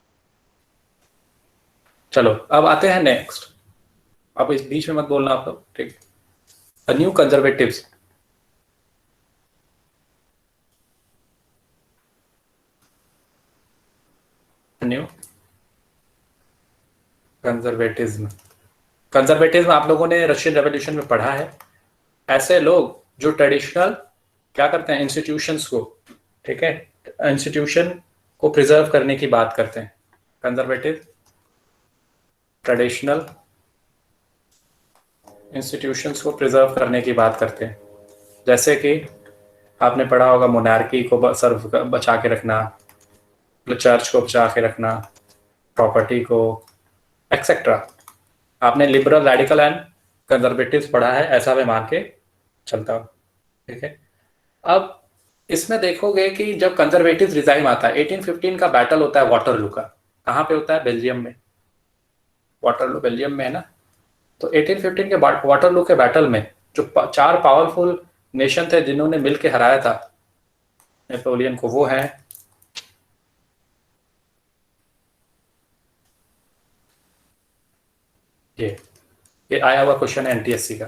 चलो अब आते हैं नेक्स्ट, अब इस बीच में मत बोलना आप लोग, ठीक। A new conservatives, new conservatism. Conservatism आप लोगों ने रशियन रेवोल्यूशन में पढ़ा है। ऐसे लोग जो ट्रेडिशनल क्या करते हैं, इंस्टीट्यूशंस को, ठीक है, इंस्टीट्यूशन को प्रिजर्व करने की बात करते हैं। कंजर्वेटिव ट्रेडिशनल इंस्टीट्यूशंस को प्रिजर्व करने की बात करते हैं। जैसे कि आपने पढ़ा होगा मोनार्की को सर्व बचा के रखना, चर्च को बचा के रखना, प्रॉपर्टी को, एक्सेट्रा। आपने लिबरल, रेडिकल एंड कंजर्वेटिव्स पढ़ा है, ऐसा मैं मान के चलता हूँ, ठीक है। अब इसमें देखोगे कि जब कंजर्वेटिव रिजाइम आता है, 1815 का बैटल होता है वाटरलू का। कहाँ पे होता है? बेल्जियम में। वाटरलू बेल्जियम में है ना। तो 1815 के वाटरलू के बैटल में जो 4 पावरफुल नेशन थे जिन्होंने मिलके हराया था नेपोलियन को, वो है ये आया हुआ क्वेश्चन है एनटीएससी का।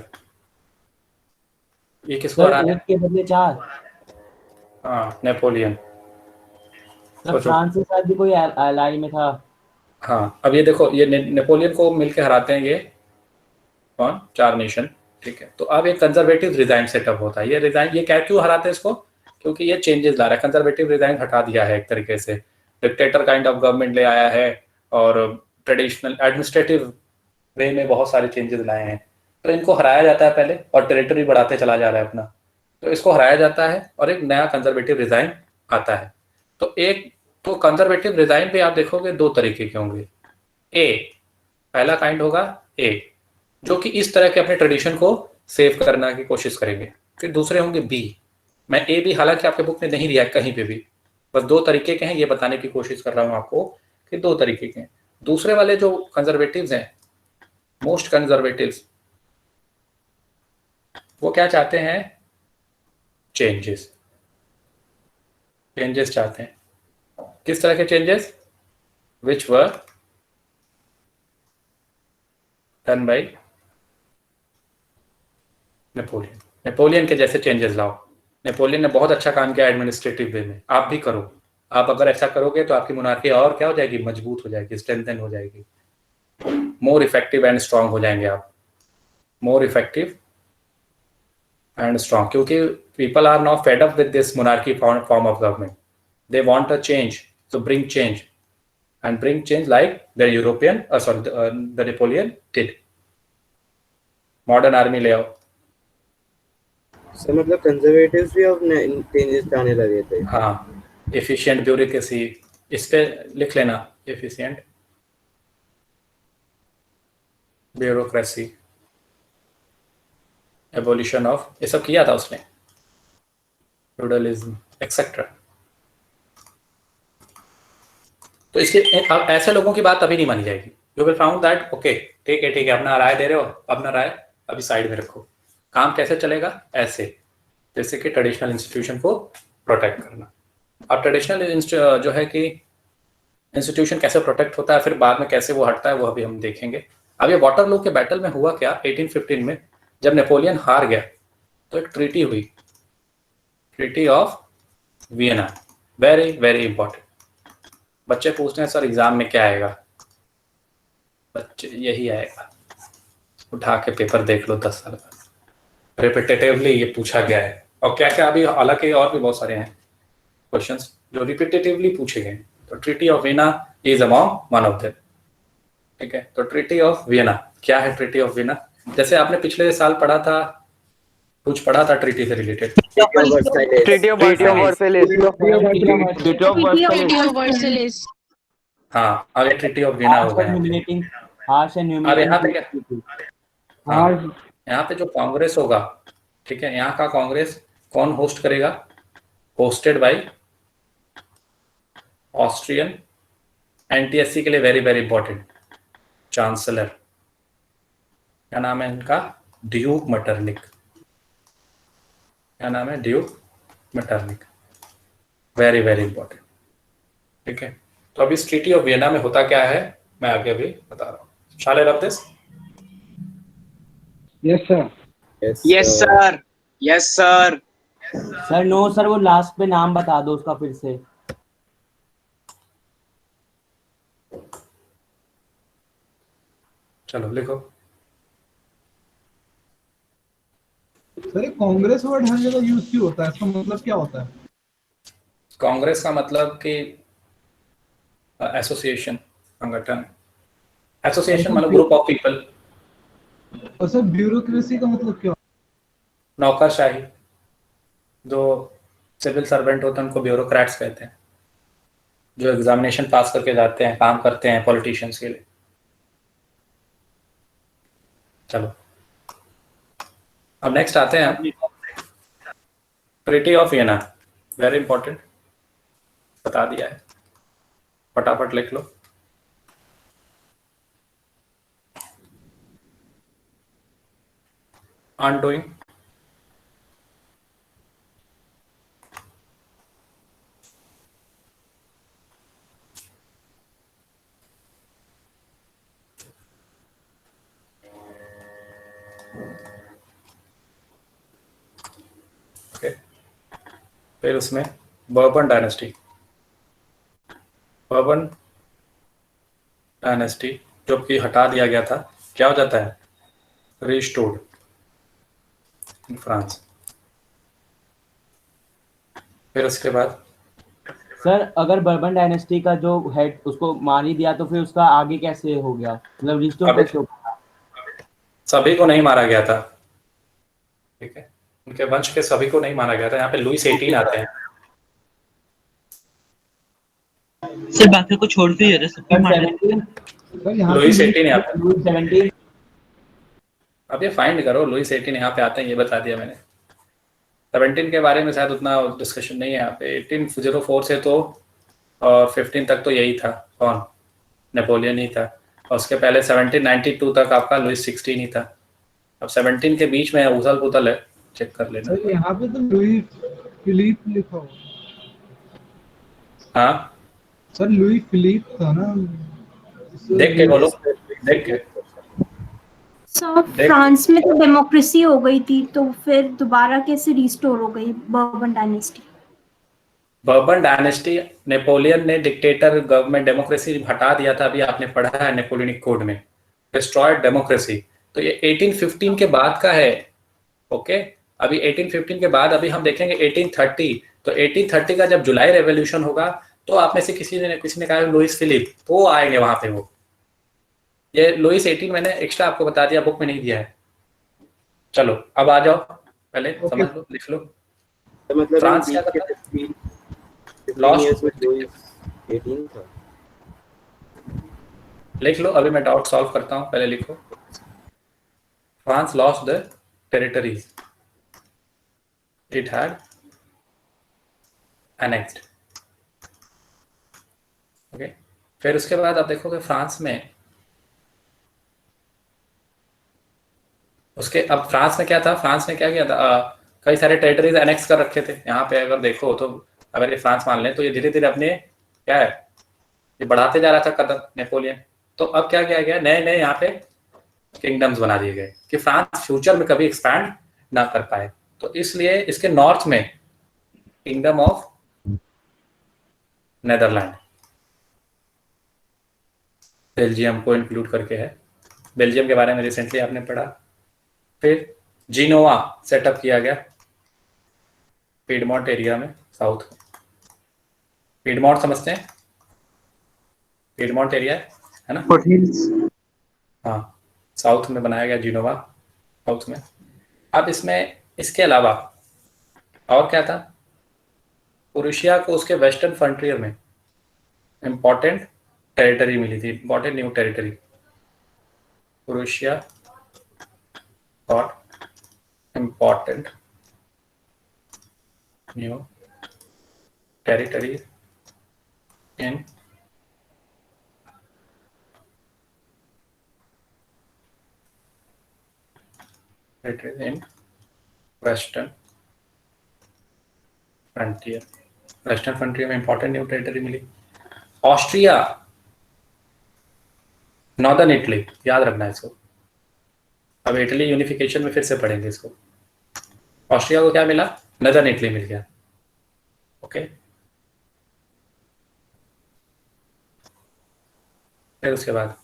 ये किसको हराया? एक के बदले 4। हाँ, नेपोलियन। तो फ्रांस के साथ भी कोई एलाई में था। हाँ, अब ये देखो, ये नेपोलियन को मिलके हराते हैं ये कौन? 4 नेशन, ठीक है। तो अब एक कंजर्वेटिव रिजाइन सेटअप होता है। ये रिजाइन, ये क्या, क्यों हराते हैं इसको? क्योंकि ये चेंजेस ला रहा है। कंजर्वेटिव रिजाइन हटा दिया है एक तरीके से, डिक्टेटर काइंड ऑफ गवर्नमेंट ले आया है, और ट्रेडिशनल एडमिनिस्ट्रेटिव वे में बहुत सारे चेंजेस लाए हैं। तो इनको हराया जाता है पहले, और टेरिटरी बढ़ाते चला जा रहा है अपना, तो इसको हराया जाता है और एक नया कंजर्वेटिव रिजाइन आता है। तो कंजर्वेटिव रिजाइन पे आप देखोगे 2 तरीके के होंगे। पहला काइंड होगा ए, जो कि इस तरह के अपने ट्रेडिशन को सेव करने की कोशिश करेंगे। फिर दूसरे होंगे बी। मैं ए भी हालांकि आपके बुक में नहीं दिया है कहीं पे भी, बस 2 तरीके के हैं, ये बताने की कोशिश कर रहा हूं आपको कि 2 तरीके के हैं। दूसरे वाले जो कंजर्वेटिव्स हैं, मोस्ट कंजर्वेटिव्स, वो क्या चाहते हैं? चेंजेस चाहते हैं। किस तरह के changes? Which were done by Napoleon के जैसे चेंजेस लाओ। नेपोलियन ने बहुत अच्छा काम किया एडमिनिस्ट्रेटिव वे में, आप भी करो। आप अगर ऐसा करोगे तो आपकी मोनार्की और क्या हो जाएगी? मजबूत हो जाएगी, स्ट्रेंथन हो जाएगी, मोर इफेक्टिव एंड स्ट्रांग हो जाएंगे आप, मोर इफेक्टिव एंड स्ट्रांग। क्योंकि people are now fed up with this monarchy form of government. They want a change, so bring change, and bring change like the the Napoleon did. Modern army ले आओ। Sir मतलब conservatives भी अब changes आने लगे थे। हाँ, efficient bureaucracy, इस पे लिख लेना, efficient bureaucracy, abolition of, ये सब किया था उसने, feudalism, etc. तो इसके अब ऐसे लोगों की बात अभी नहीं मानी जाएगी। You will found that okay, ठीक है, अपना राय दे रहे हो, अपना राय अभी साइड में रखो। काम कैसे चलेगा? ऐसे, जैसे कि ट्रेडिशनल इंस्टीट्यूशन को प्रोटेक्ट करना। अब ट्रेडिशनल जो है कि इंस्टीट्यूशन कैसे प्रोटेक्ट होता है, फिर बाद में कैसे वो हटता है, वो अभी हम देखेंगे। अब ये वाटरलू के बैटल में हुआ क्या 1815 में, जब नेपोलियन हार गया तो एक ट्रीटी हुई, treaty of Vienna. Very very important. बच्चे पूछते हैं सर एग्जाम में क्या आएगा, बच्चे यही आएगा, उठा के पेपर देख लो 10 साल बाद, रिपीटेटिवली ये पूछा गया है। और क्या क्या अभी हालांकि और भी बहुत सारे हैं क्वेश्चंस जो रिपीटेटिवली पूछे गए हैं। तो treaty of Vienna is among one of them. ठीक है, तो ट्रीटी ऑफ वियना क्या है? ट्रीटी ऑफ वियना जैसे आपने पिछले साल पढ़ा था, कुछ पढ़ा था ट्रीटी से रिलेटेड, ट्रीटी ऑफ वर्साइलेस। हाँ अब ये ट्रीटी ऑफ वियना होगा। अब यहाँ पे क्या, हाँ यहाँ पे जो कांग्रेस होगा, ठीक है, यहाँ का कांग्रेस कौन होस्ट करेगा? होस्टेड बाय ऑस्ट्रियन, एनटीएससी के लिए वेरी वेरी इंपॉर्टेंट, चांसलर, क्या नाम है इनका? Duke Metternich. क्या नाम है? Duke Metternich. Very very important. ठीक है, तो अभी ट्रीटी ऑफ वियना में होता क्या है मैं आगे अभी बता रहा हूँ। Shall I rub this? Yes sir. Yes, sir. Yes, sir. Sir no sir, वो लास्ट पे नाम बता दो उसका फिर से। चलो लिखो। सर ये कांग्रेस वर्ड हर जगह यूज क्यों होता है, इसका मतलब क्या होता है? कांग्रेस का मतलब कि एसोसिएशन, संगठन। एसोसिएशन मतलब ग्रुप ऑफ पीपल। और सर ब्यूरोक्रेसी का मतलब क्या? नौकरशाही, जो सिविल सर्वेंट होते हैं उनको ब्यूरोक्रेट्स कहते हैं, जो एग्जामिनेशन पास करके जाते हैं, काम करते हैं पॉलिटिशियंस के लिए। चलो अब नेक्स्ट आते हैं हम treaty of Vienna. Very important, बता दिया है, फटाफट लिख लो। अनडूइंग, फिर उसमें बर्बन डायनेस्टी। बर्बन डायनेस्टी जो कि हटा दिया गया था, क्या हो जाता है? Restored in France. फिर उसके बाद सर अगर बर्बन डायनेस्टी का जो हेड उसको मार ही दिया तो फिर उसका आगे कैसे हो गया, मतलब रिस्टोर कैसे हो गया? सभी को नहीं मारा गया था, ठीक है, उनके वंश के सभी को नहीं मारा गया था। यहाँ पे लुइस 18 आते हैं। सर बाकी को छोड़ के ही सबको मार देते। सर यहाँ लुइस पे 18 आता है। 17 अब ये फाइंड करो, लुइस 18 यहाँ पे आते हैं, ये बता दिया मैंने। 17 के बारे में शायद उतना डिस्कशन नहीं है यहाँ पे। 1804 से तो और 15 तक तो यही था, कौन? नेपोलियन ही था। और उसके पहले 1792 तक आपका लुइस 16 ही था। अब 17 के बीच में उथल पुथल है, चेक कर लेना। सर यहाँ पे तो लुई फिलिप लिखा हो। हाँ सर लुई फिलिप था ना? देख के बोलो, देख के। सर फ्रांस में तो डेमोक्रेसी हो गई थी, तो फिर दोबारा कैसे रिस्टोर हो गई bourbon dynasty? Bourbon dynasty, Napoleon ने डिक्टेटर गवर्नमेंट डेमोक्रेसी हटा दिया था। अभी आपने पढ़ा है नेपोलियनिक कोड में, डिस्ट्रॉयड डेमोक्रेसी। तो ये 1815 के बाद का है। ओके, अभी 1815 के बाद अभी हम देखेंगे 1830। तो 1830 का जब जुलाई रेवोल्यूशन होगा तो आप में से किसी ने कहा लुइस फिलिप, तो वो आएंगे वहां पे। वो ये लुइस 18 मैंने एक्स्ट्रा आपको बता दिया, बुक में नहीं दिया है। चलो अब आ जाओ, पहले समझ लो, लिख लो। तो मतलब फ्रांस क्या करता है? लॉस्ट 18 था। लिख लो, अभी मैं डाउट सॉल्व करता हूं, पहले लिखो। France lost the territories it had annexed. Okay, फिर उसके बाद आप देखोगे फ्रांस में अब फ्रांस में क्या था? फ्रांस ने क्या किया था? कई सारे टेरिटरीज एनेक्स कर रखे थे। यहाँ पे अगर देखो तो अगर ये फ्रांस मान लें तो ये धीरे धीरे अपने क्या है, ये बढ़ाते जा रहा था कदम नेपोलियन। तो अब क्या किया गया, नए नए यहाँ पे किंगडम्स बना दिए गए कि फ्रांस फ्यूचर में कभी एक्सपैंड ना कर पाए। तो इसलिए इसके नॉर्थ में किंगडम ऑफ नेदरलैंड, बेल्जियम को इंक्लूड करके है। बेल्जियम के बारे में रिसेंटली आपने पढ़ा। फिर जिनोवा सेटअप किया गया पीडमोंट एरिया में, साउथ। पीडमोंट समझते हैं? पीडमोंट एरिया है ना, हाँ, साउथ में बनाया गया जिनोवा, साउथ में। अब इसमें इसके अलावा और क्या था? प्रूशिया को उसके वेस्टर्न फ्रंटियर में इंपॉर्टेंट टेरिटरी मिली थी, important new territory. Prussia got important new territory in western frontier. Western frontier में इंपॉर्टेंट न्यू टेरिटरी मिली। ऑस्ट्रिया, नॉर्दर्न इटली, याद रखना इसको। अब इटली यूनिफिकेशन में फिर से पढ़ेंगे इसको। ऑस्ट्रिया को क्या मिला? नॉर्दर्न इटली मिल गया। ओके, फिर उसके बाद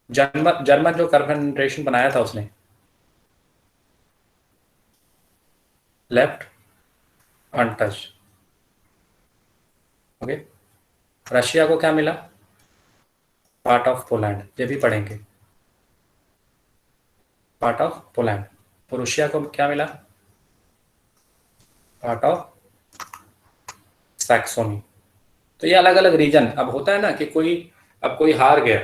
जर्मन जो कन्फेडरेशन बनाया था उसने लेफ्ट अनटच्ड। ओके, रशिया को क्या मिला? पार्ट ऑफ पोलैंड, ये भी पढ़ेंगे, पार्ट ऑफ पोलैंड। प्रूशिया को क्या मिला? Part of Saxony. तो ये अलग अलग रीजन। अब होता है ना कि कोई हार गया,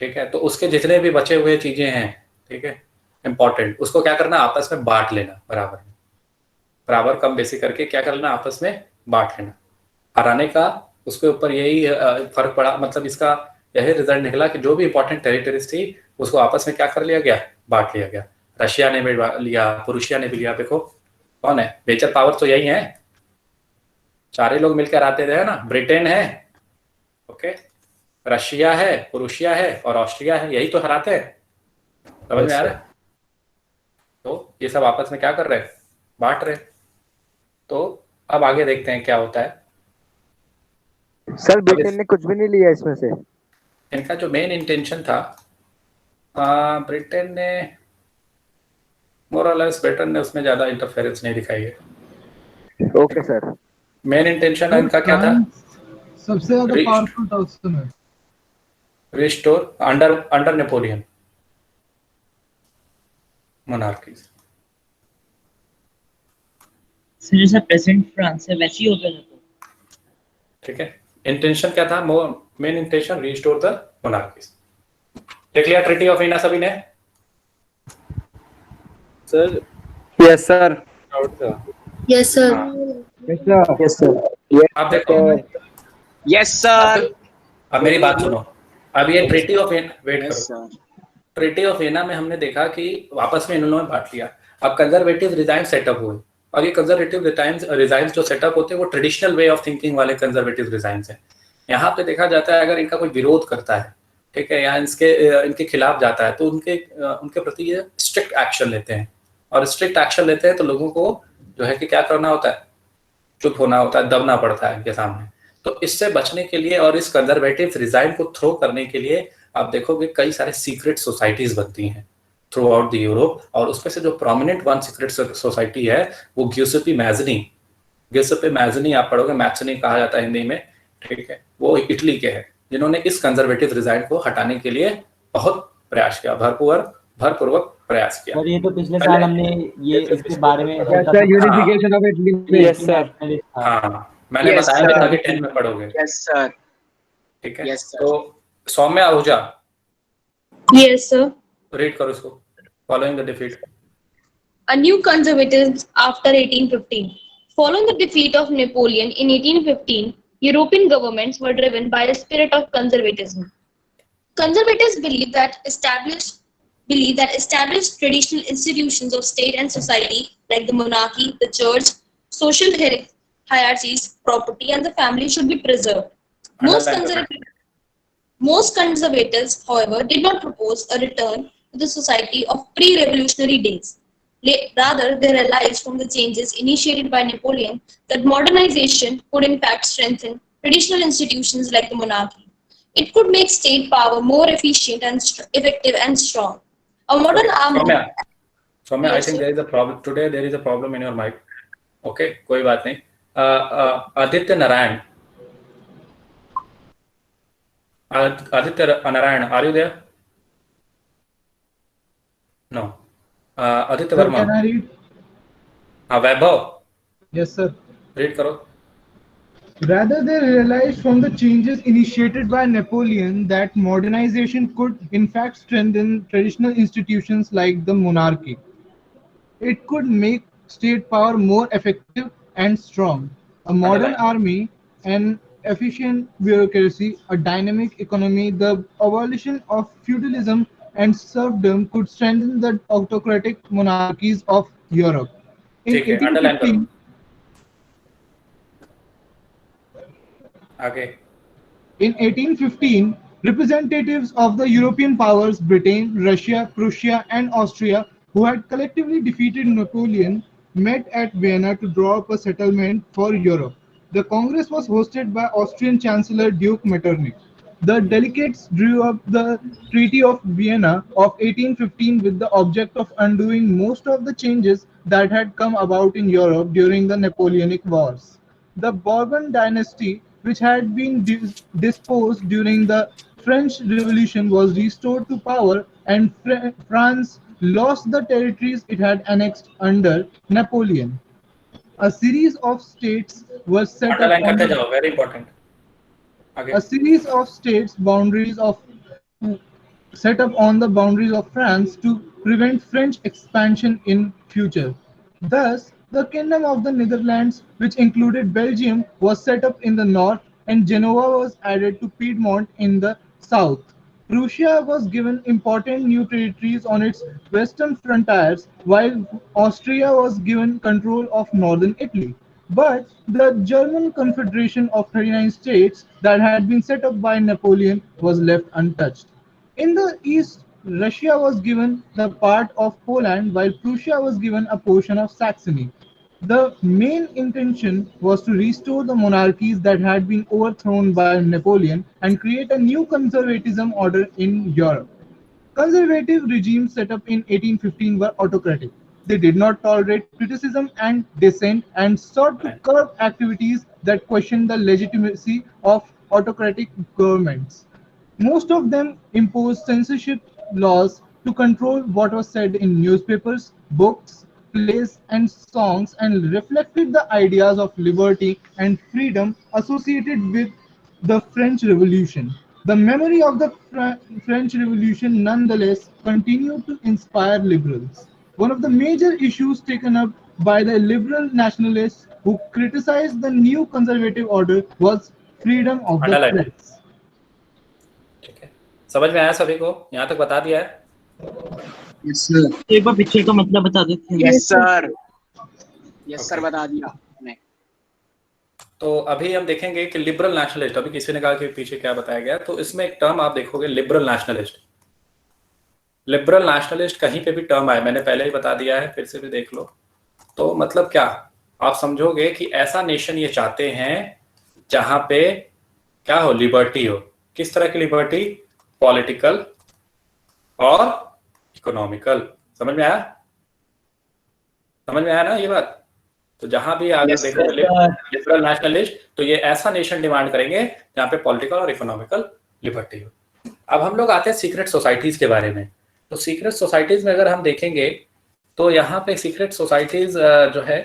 ठीक है, तो उसके जितने भी बचे हुए चीजें हैं, ठीक है, इंपॉर्टेंट, उसको क्या करना? आपस में बांट लेना, बराबर कम बेसी करके क्या करना? आपस में बांट लेना। हराने का उसके ऊपर यही फर्क पड़ा, मतलब इसका यही रिजल्ट निकला कि जो भी इंपॉर्टेंट टेरिटरीज थी उसको आपस में क्या कर लिया गया? बांट लिया गया। रशिया ने भी लिया, प्रूशिया ने भी लिया। देखो कौन है मेजर पावर? तो यही है, चारे लोग मिलकर आते थे ना। ब्रिटेन है, ओके, रशिया है, प्रूशिया है और ऑस्ट्रिया है, यही तो हराते हैं। समझ में आ रहा है? तो ये सब आपस में क्या कर रहे हैं? बांट रहे। तो अब आगे देखते हैं क्या होता है। सर ब्रिटेन ने कुछ भी नहीं लिया इसमें से। इनका जो मेन इंटेंशन था, ब्रिटेन ने मोरलेस, ब्रिटेन ने उसमें ज्यादा इंटरफेरेंस नहीं दिखाई है। Okay sir. मेन इंटेंशन इनका क्या था? सबसे ज्यादा पावरफुल था उस समय। Restore under Napoleon monarchies. जैसा प्रेजेंट फ्रांस है वैसे ही होगा। ठीक है, इंटेंशन क्या था? Main intention restore the monarchies. देख लिया ट्रीटी ऑफ वीना सभी ने? Sir yes sir. डाउट था। Yes sir. Yes sir. आप देखो, यस सर। अब मेरी बात सुनो। अब ये ट्रीटी ऑफ वेट करो। ट्रीटी ऑफ वीना में हमने देखा कि वापस में इन्होंने बांट लिया। अब कंजर्वेटिव रिजाइन सेटअप हुए, और ये कंजर्वेटिव रिजाइन्स जो सेटअप होते हैं वो ट्रेडिशनल वे ऑफ थिंकिंग वाले कंजर्वेटिव रिजाइन्स हैं। यहाँ पे देखा जाता है अगर इनका कोई विरोध करता है, ठीक है, या इनके खिलाफ जाता है, तो उनके प्रति ये स्ट्रिक्ट एक्शन लेते हैं। और स्ट्रिक्ट एक्शन लेते हैं तो लोगों को जो है कि क्या करना होता है? चुप होना होता है, दबना पड़ता है इनके सामने। तो इससे बचने के लिए और इस कंजर्वेटिव रिजाइन को थ्रो करने के लिए आप देखोगे कई सारे सीक्रेट सोसाइटीज बनती हैं थ्रू आउट द यूरोप, और उसमें से जो प्रोमिनेंट वन सीक्रेट सोसाइटी है वो गिउसेपी मैज़नी आप पढ़ोगे, मैथनी कहा जाता है हिंदी में, ठीक है, वो इटली के हैं जिन्होंने इस कंजर्वेटिव रिजाइन को हटाने के लिए बहुत प्रयास किया, भरपूर्वक प्रयास किया। सर ये तो पिछले साल हमने ये इसके बारे में unification of Italy. Yes sir. हाँ, मैंने बताया था कि 10 में पढ़ोगे। Yes sir. ठीक है, तो Soumya Ahuja, yes sir. Read करो इसको। Following the defeat, A new conservatism after 1815. Following the defeat of Napoleon in 1815, European governments were driven by a spirit of conservatism. Conservatives believe that established traditional institutions of state and society, like the monarchy, the church, social hierarchies, property, and the family, should be preserved. Most conservatives. Most conservatives, however, did not propose a return to the society of pre-revolutionary days. Rather, they realized from the changes initiated by Napoleon that modernization could in fact strengthen traditional institutions like the monarchy. It could make state power more efficient and effective and strong. A modern Okay, army. Soumya, I Yes, think sir. there is a problem today. There is a problem in your mic. Okay, कोई बात नहीं. Aditya Narayan. Aditya Narayan, are you there? No. Aditya Sir, Verma. can I read? Vaibhav, Yes, sir. read करो. Rather, they realized from the changes initiated by Napoleon that modernization could, in fact, strengthen traditional institutions like the monarchy. It could make state power more effective and strong. A modern Underline. army, an efficient bureaucracy, a dynamic economy, the abolition of feudalism and serfdom could strengthen the autocratic monarchies of Europe. In ठीक है, underline करो. 1815, आगे. In 1815, representatives of the European powers Britain, Russia, Prussia, and Austria, who had collectively defeated Napoleon, met at Vienna to draw up a settlement for Europe. The Congress was hosted by Austrian Chancellor Duke Metternich. The delegates drew up the Treaty of Vienna of 1815 with the object of undoing most of the changes that had come about in Europe during the Napoleonic Wars. The Bourbon dynasty, which had been disposed during the French Revolution, was restored to power, and France lost the territories it had annexed under Napoleon. A series of states was set up Underline on करते the जाओ. Very important. आगे. a series of states boundaries of set up on the boundaries of France to prevent French expansion in future. Thus, the Kingdom of the Netherlands, which included Belgium, was set up in the north, and Genoa was added to Piedmont in the south. Prussia was given important new territories on its western frontiers, while Austria was given control of northern Italy. But the German Confederation of 39 states that had been set up by Napoleon was left untouched. In the east, Russia was given the part of Poland, while Prussia was given a portion of Saxony. The main intention was to restore the monarchies that had been overthrown by Napoleon and create a new conservatism order in Europe. Conservative regimes set up in 1815 were autocratic. They did not tolerate criticism and dissent and sought to curb activities that questioned the legitimacy of autocratic governments. Most of them imposed censorship laws to control what was said in newspapers, books, plays, and songs, and reflected the ideas of liberty and freedom associated with the French Revolution. The memory of the French Revolution nonetheless continued to inspire liberals. One of the major issues taken up by the liberal nationalists who criticized the new conservative order was freedom of the Underline. press. ठीक है. समझ में आया सभी को? यहाँ तक बता दिया है? Yes sir. एक बार पिक्चर का मतलब बता देते हैं. Yes sir. यस सर, बता दिया आपने. तो अभी हम देखेंगे कि लिबरल नेशनलिस्ट, अभी किसी ने कहा कि पीछे क्या बताया गया, तो इसमें एक टर्म आप देखोगे लिबरल नेशनलिस्ट. लिबरल नेशनलिस्ट कहीं पे भी टर्म आए, मैंने पहले ही बता दिया है, फिर से भी देख लो. तो मतलब क्या आप समझोगे कि ऐसा नेशन ये चाहते हैं जहां पे क्या हो, लिबर्टी हो. किस तरह की लिबर्टी? पॉलिटिकल और इकोनॉमिकल. समझ में आया? समझ में आया ना ये बात? तो जहां भी अगर Yes, देखो sir. लिबरल नेशनलिस्ट, तो ये ऐसा नेशन डिमांड करेंगे जहां पे पॉलिटिकल और इकोनॉमिकल लिबर्टी हो. अब हम लोग आते हैं सीक्रेट सोसाइटीज के बारे में. तो सीक्रेट सोसाइटीज में अगर हम देखेंगे तो यहाँ पे सीक्रेट सोसाइटीज जो है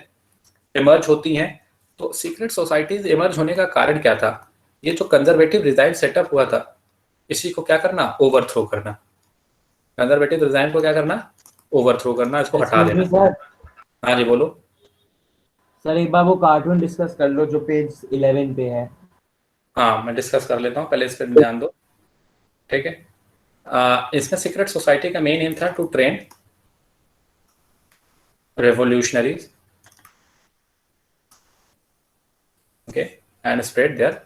इमर्ज होती हैं. तो सीक्रेट सोसाइटीज इमर्ज होने का कारण क्या था? ये जो कंजर्वेटिव रिजाइम सेटअप हुआ था, इसी को क्या करना? ओवरथ्रो करना. कंजर्वेटिव रिजाइम को क्या करना? ओवरथ्रो करना, इसको हटा देना. सर हाँ जी बोलो. सर एक बार वो कार्टून डिस्कस कर लो जो पेज 11 पे है. हाँ मैं डिस्कस कर लेता हूँ, पहले इस पर ध्यान दो. ठीक है. इसमें सीक्रेट सोसाइटी का मेन एम था to train revolutionaries, okay, and spread their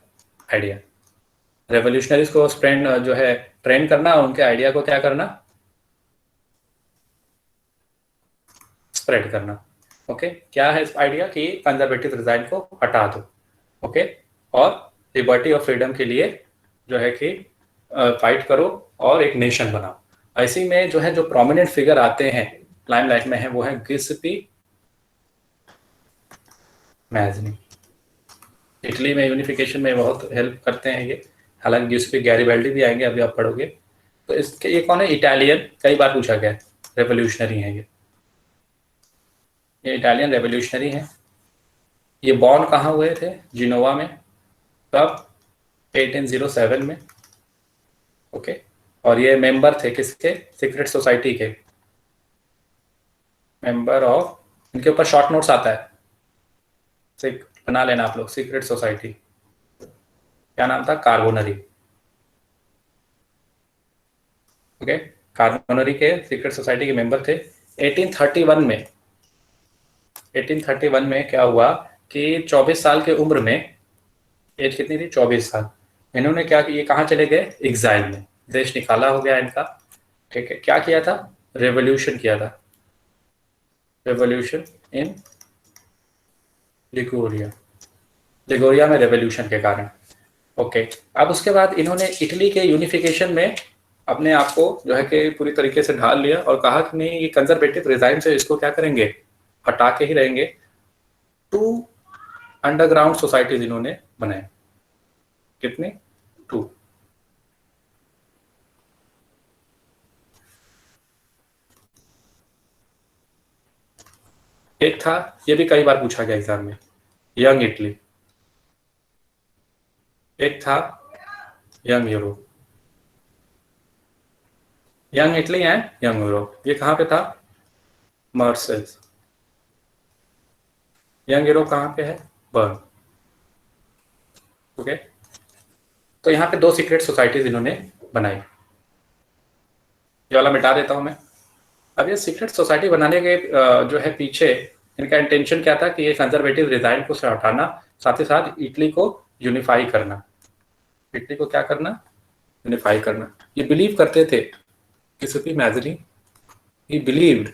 idea. Revolutionaries को स्प्रेड जो है ट्रेन करना, उनके आइडिया को क्या करना, स्प्रेड करना। ओके, क्या है इस आइडिया कि कंजर्वेटिव डिजाइन को हटा दो। ओके, और लिबर्टी और फ्रीडम के लिए जो है कि फाइट करो और एक नेशन बनाओ। ऐसी में जो है जो प्रोमिनेंट फिगर आते हैं लाइमलाइट में है वो है गिउसेप्पी मैज़नी। इटली में यूनिफिकेशन में बहुत हेल्प करते हैं ये, हालांकि गिउसेप्पी गैरिबाल्डी भी आएंगे, अभी आप पढ़ोगे। तो इसके ये कौन है, इटालियन, कई बार पूछा गया, रेवोल्यूशनरी है ये इटालियन रेवोल्यूशनरी हैं। ये बॉर्न कहाँ हुए थे, जिनोवा में, कब, 1807 में। ओके, और ये मेंबर थे किसके, सीक्रेट सोसाइटी के, मेंबर ऑफ, इनके ऊपर शॉर्ट नोट्स आता है, बना लेना आप लोग, सीक्रेट सोसाइटी, क्या नाम था, कार्बोनरी। ओके, कार्बोनरी के सीक्रेट सोसाइटी के मेंबर थे। 1831 में क्या हुआ कि 24 साल के उम्र में, एज कितनी थी, 24 साल, इन्होंने क्या किया, ये कहाँ चले गए, एग्जाइल में, देश निकाला हो गया इनका। ठीक है, क्या किया था, रेवोल्यूशन किया था, रेवोल्यूशन इन लिगोरिया में रेवोल्यूशन के कारण। ओके, अब उसके बाद इन्होंने इटली के यूनिफिकेशन में अपने आप को जो है कि पूरी तरीके से ढाल लिया और कहा कि नहीं, ये कंजर्वेटिव रिजाइन से इसको क्या करेंगे, हटा के ही रहेंगे। 2 अंडरग्राउंड सोसाइटीज इन्होंने बनाए, कितने, 2। एक था, ये भी कई बार पूछा गया एग्जाम में, यंग इटली। एक था young Europe, young Italy and young Europe. ये कहाँ पे था, मर्सेल्स। यंग यूरोप कहाँ पे है, बर्न। ओके, तो यहाँ पे 2 सीक्रेट सोसाइटीज इन्होंने बनाई। ये वाला मिटा देता हूं मैं। अब ये सीक्रेट सोसाइटी बनाने के जो है पीछे इनका इंटेंशन क्या था कि ये कंजर्वेटिव डिजाइन को हटाना, साथ ही साथ इटली को यूनिफाई करना। इटली को क्या करना, यूनिफाई करना। ये बिलीव करते थे, गिउसेप्पी मैज़नी, ही बिलीव्ड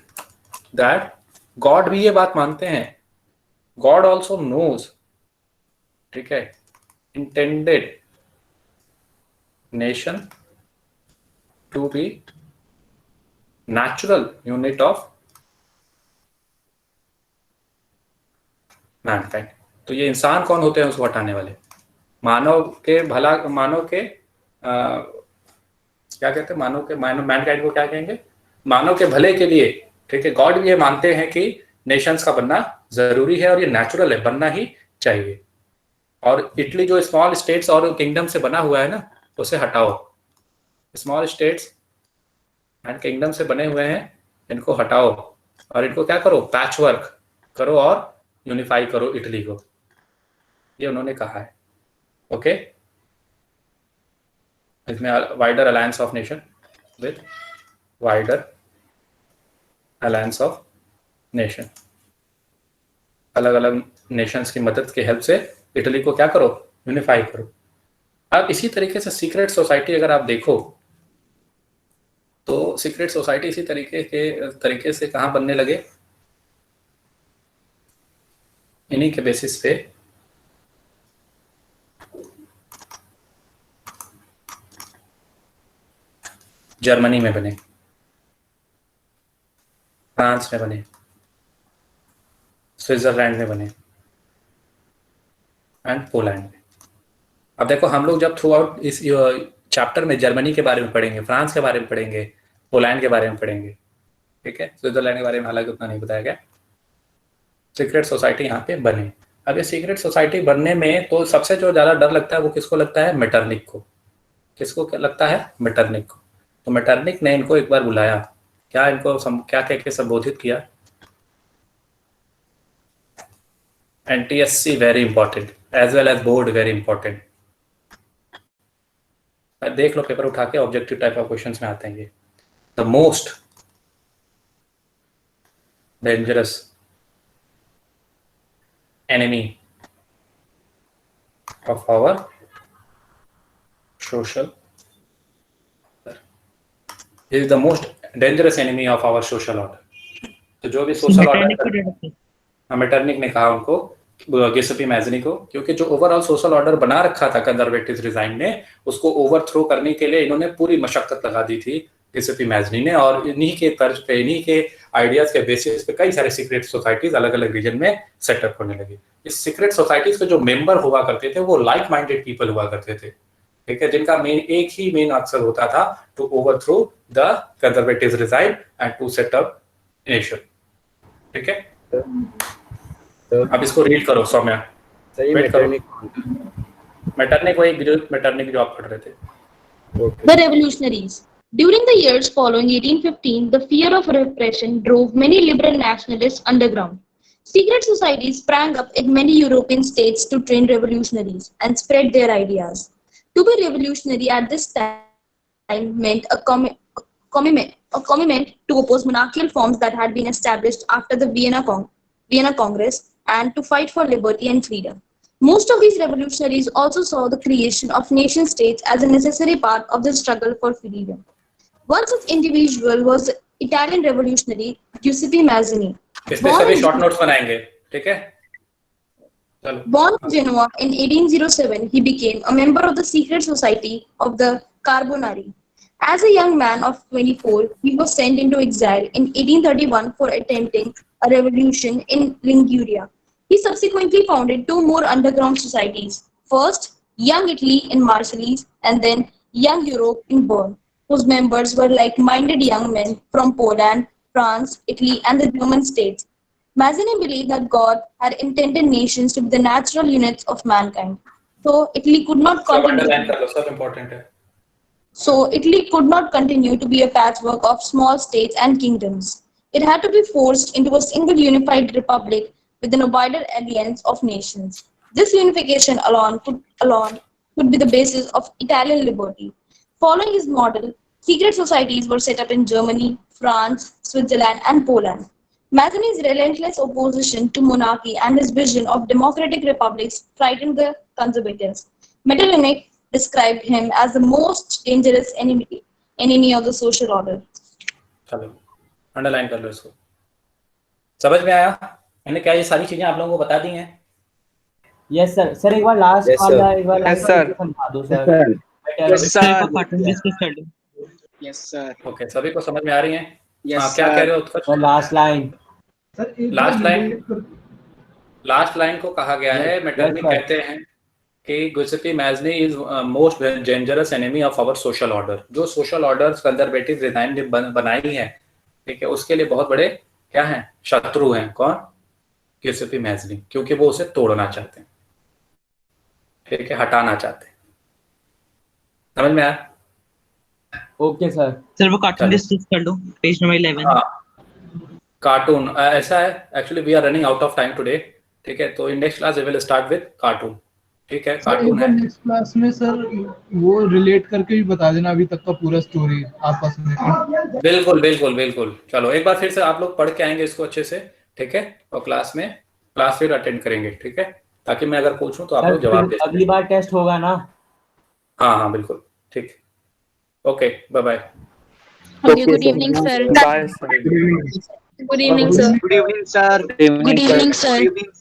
दैट गॉड भी ये बात मानते हैं, गॉड ऑल्सो नोज, ठीक है, intended nation to be natural unit of mankind. तो ये इंसान कौन होते हैं उसको हटाने वाले, मानव के भला, मानव के क्या कहते हैं, मानव के, मैनकाइंड को क्या कहेंगे, मानव के भले के लिए। ठीक है, गॉड भी ये मानते हैं कि नेशंस का बनना जरूरी है और ये नेचुरल है, बनना ही चाहिए। और इटली जो स्मॉल स्टेट्स और किंगडम से बना हुआ है ना, उसे हटाओ। स्मॉल स्टेट्स एंड किंगडम से बने हुए हैं, इनको हटाओ और इनको क्या करो, पैच वर्क करो और यूनिफाई करो इटली को, ये उन्होंने कहा है। ओके, इसमें wider alliance of nation, with wider alliance of nation, अलग अलग नेशंस की मदद की हेल्प से इटली को क्या करो, यूनिफाई करो। अब इसी तरीके से सीक्रेट सोसाइटी अगर आप देखो तो सीक्रेट सोसाइटी इसी तरीके से कहाँ बनने लगे, इन्हीं के बेसिस पे जर्मनी में बने, फ्रांस में बने, स्विट्जरलैंड में बने एंड पोलैंड में। अब देखो, हम लोग जब थ्रू आउट इस चैप्टर में जर्मनी के बारे में पढ़ेंगे, फ्रांस के बारे में पढ़ेंगे, पोलैंड के बारे में पढ़ेंगे, ठीक है, स्विट्जरलैंड के बारे में हालांकि उतना नहीं बताया गया। सीक्रेट सोसाइटी यहाँ पे बने। अब ये सीक्रेट सोसाइटी बनने में तो सबसे जो ज़्यादा डर लगता है वो किसको लगता है, मेटरनिक को। किसको लगता है, मेटरनिक को। तो मेटरनिक ने इनको एक बार बुलाया, क्या इनको क्या कह के संबोधित किया, NTSC very important as well as board very important. देख लो पेपर उठा के, ऑब्जेक्टिव टाइप ऑफ क्वेश्चंस में आते हैं ये। The most dangerous enemy of our social. He is the most dangerous enemy of our social order. तो जो भी सोशल ऑर्डर, मेटरनिक ने कहा उनको, गिउसेपी मैज़नी को, क्योंकि जो ओवरऑल सोशल ऑर्डर बना रखा था कंजर्वेटिव रिजाइन ने, उसको ओवरथ्रो करने के लिए इन्होंने पूरी मशक्कत लगा दी थी गिउसेपी मैज़नी ने, और इन्हीं के तर्ज पे, इन्हीं के आइडियाज के बेसिस पे कई सारे सीक्रेट सोसाइटीज अलग अलग रीजन में सेटअप होने लगी। इस सीक्रेट सोसाइटीज के जो मेंबर हुआ करते थे वो लाइक माइंडेड पीपल हुआ करते थे, ठीक है, जिनका एक ही मेन मकसद होता था to overthrow the conservative regime and to set up nation. ठीक है, तो अब इसको रीड करो सौम्या। सही मेटरनिक वही मेटरनिक जो आप पढ़ रहे थे। The revolutionaries. During the years following 1815, the fear of repression drove many liberal nationalists underground. Secret societies sprang up in many European states to train revolutionaries and spread their ideas. To be revolutionary at this time meant a commitment to oppose monarchical forms that had been established after the Vienna Congress and to fight for liberty and freedom. Most of these revolutionaries also saw the creation of nation states as a necessary part of the struggle for freedom. One such individual was the Italian revolutionary Giuseppe Mazzini. इसमें सभी short notes बनाएंगे, ठीक है? चलो। Born in Genoa in 1807, he became a member of the secret society of the Carbonari. As a young man of 24, he was sent into exile in 1831 for attempting a revolution in Liguria. He subsequently founded two more underground societies. First, Young Italy in Marseilles, and then Young Europe in Bern, whose members were like-minded young men from Poland, France, Italy, and the German states. Mazzini believed that God had intended nations to be the natural units of mankind. So Italy could not continue to be a patchwork of small states and kingdoms. It had to be forced into a single unified republic within a wider alliance of nations. This unification alone could be the basis of Italian liberty. Following his model, secret societies were set up in Germany, France, Switzerland, and Poland. Mazzini's relentless opposition to monarchy and his vision of democratic republics frightened the conservatives. Metternich described him as the most dangerous enemy of the social order. चलो, underline कर लो इसको। समझ में आया? मैंने क्या ये सारी चीजें आप लोगों को बता दी हैं? Yes sir. सर एक बार लास्ट वाला एक बार यस सर समझा दो sir. Yes sir yes sir. Okay, सभी को समझ में आ रही हैं? यस क्या कह रहे हो Utkarsh? Last line sir, last line को कहा गया है, मेटरनिक कहते हैं कि Giuseppe Mazzini is most dangerous enemy of our social order. जो सोशल ऑर्डर कंजर्वेटिव रिजाइन ने बनाई है, ठीक है, उसके लिए बहुत बड़े क्या हैं, शत्रु हैं। कौन? गिउसेपी मैज़नी, क्योंकि वो उसे तोड़ना चाहते हैं, ठीक है, हटाना चाहते हैं। समझ में आया? Okay sir. सर वो कार्टून डिस्कस कर लो, पेज नंबर 11। हाँ, कार्टून ऐसा है, actually we are running out of time today, ठीक है, तो in next class we will start with cartoon, ठीक है। कार्टून है नेक्स्ट क्लास में सर, वो रिलेट करके भी बता देना अभी तक का पूरा स्टोरी आपस में। बिल्कुल बिल्कुल बिल्कुल। चलो एक बार फिर से आप लोग पढ़ के आएंगे इसको अच्छे से, ठीक है, और क्लास फिर अटेंड करेंगे, ठीक है, ताकि मैं अगर पूछूं तो आप लोग जवाब दे। अगली बार टेस्ट होगा ना? हाँ बिल्कुल, ठीक। Okay, bye bye. Good evening, sir. Bye sir. Good evening, sir. Good evening, sir. Good evening, sir.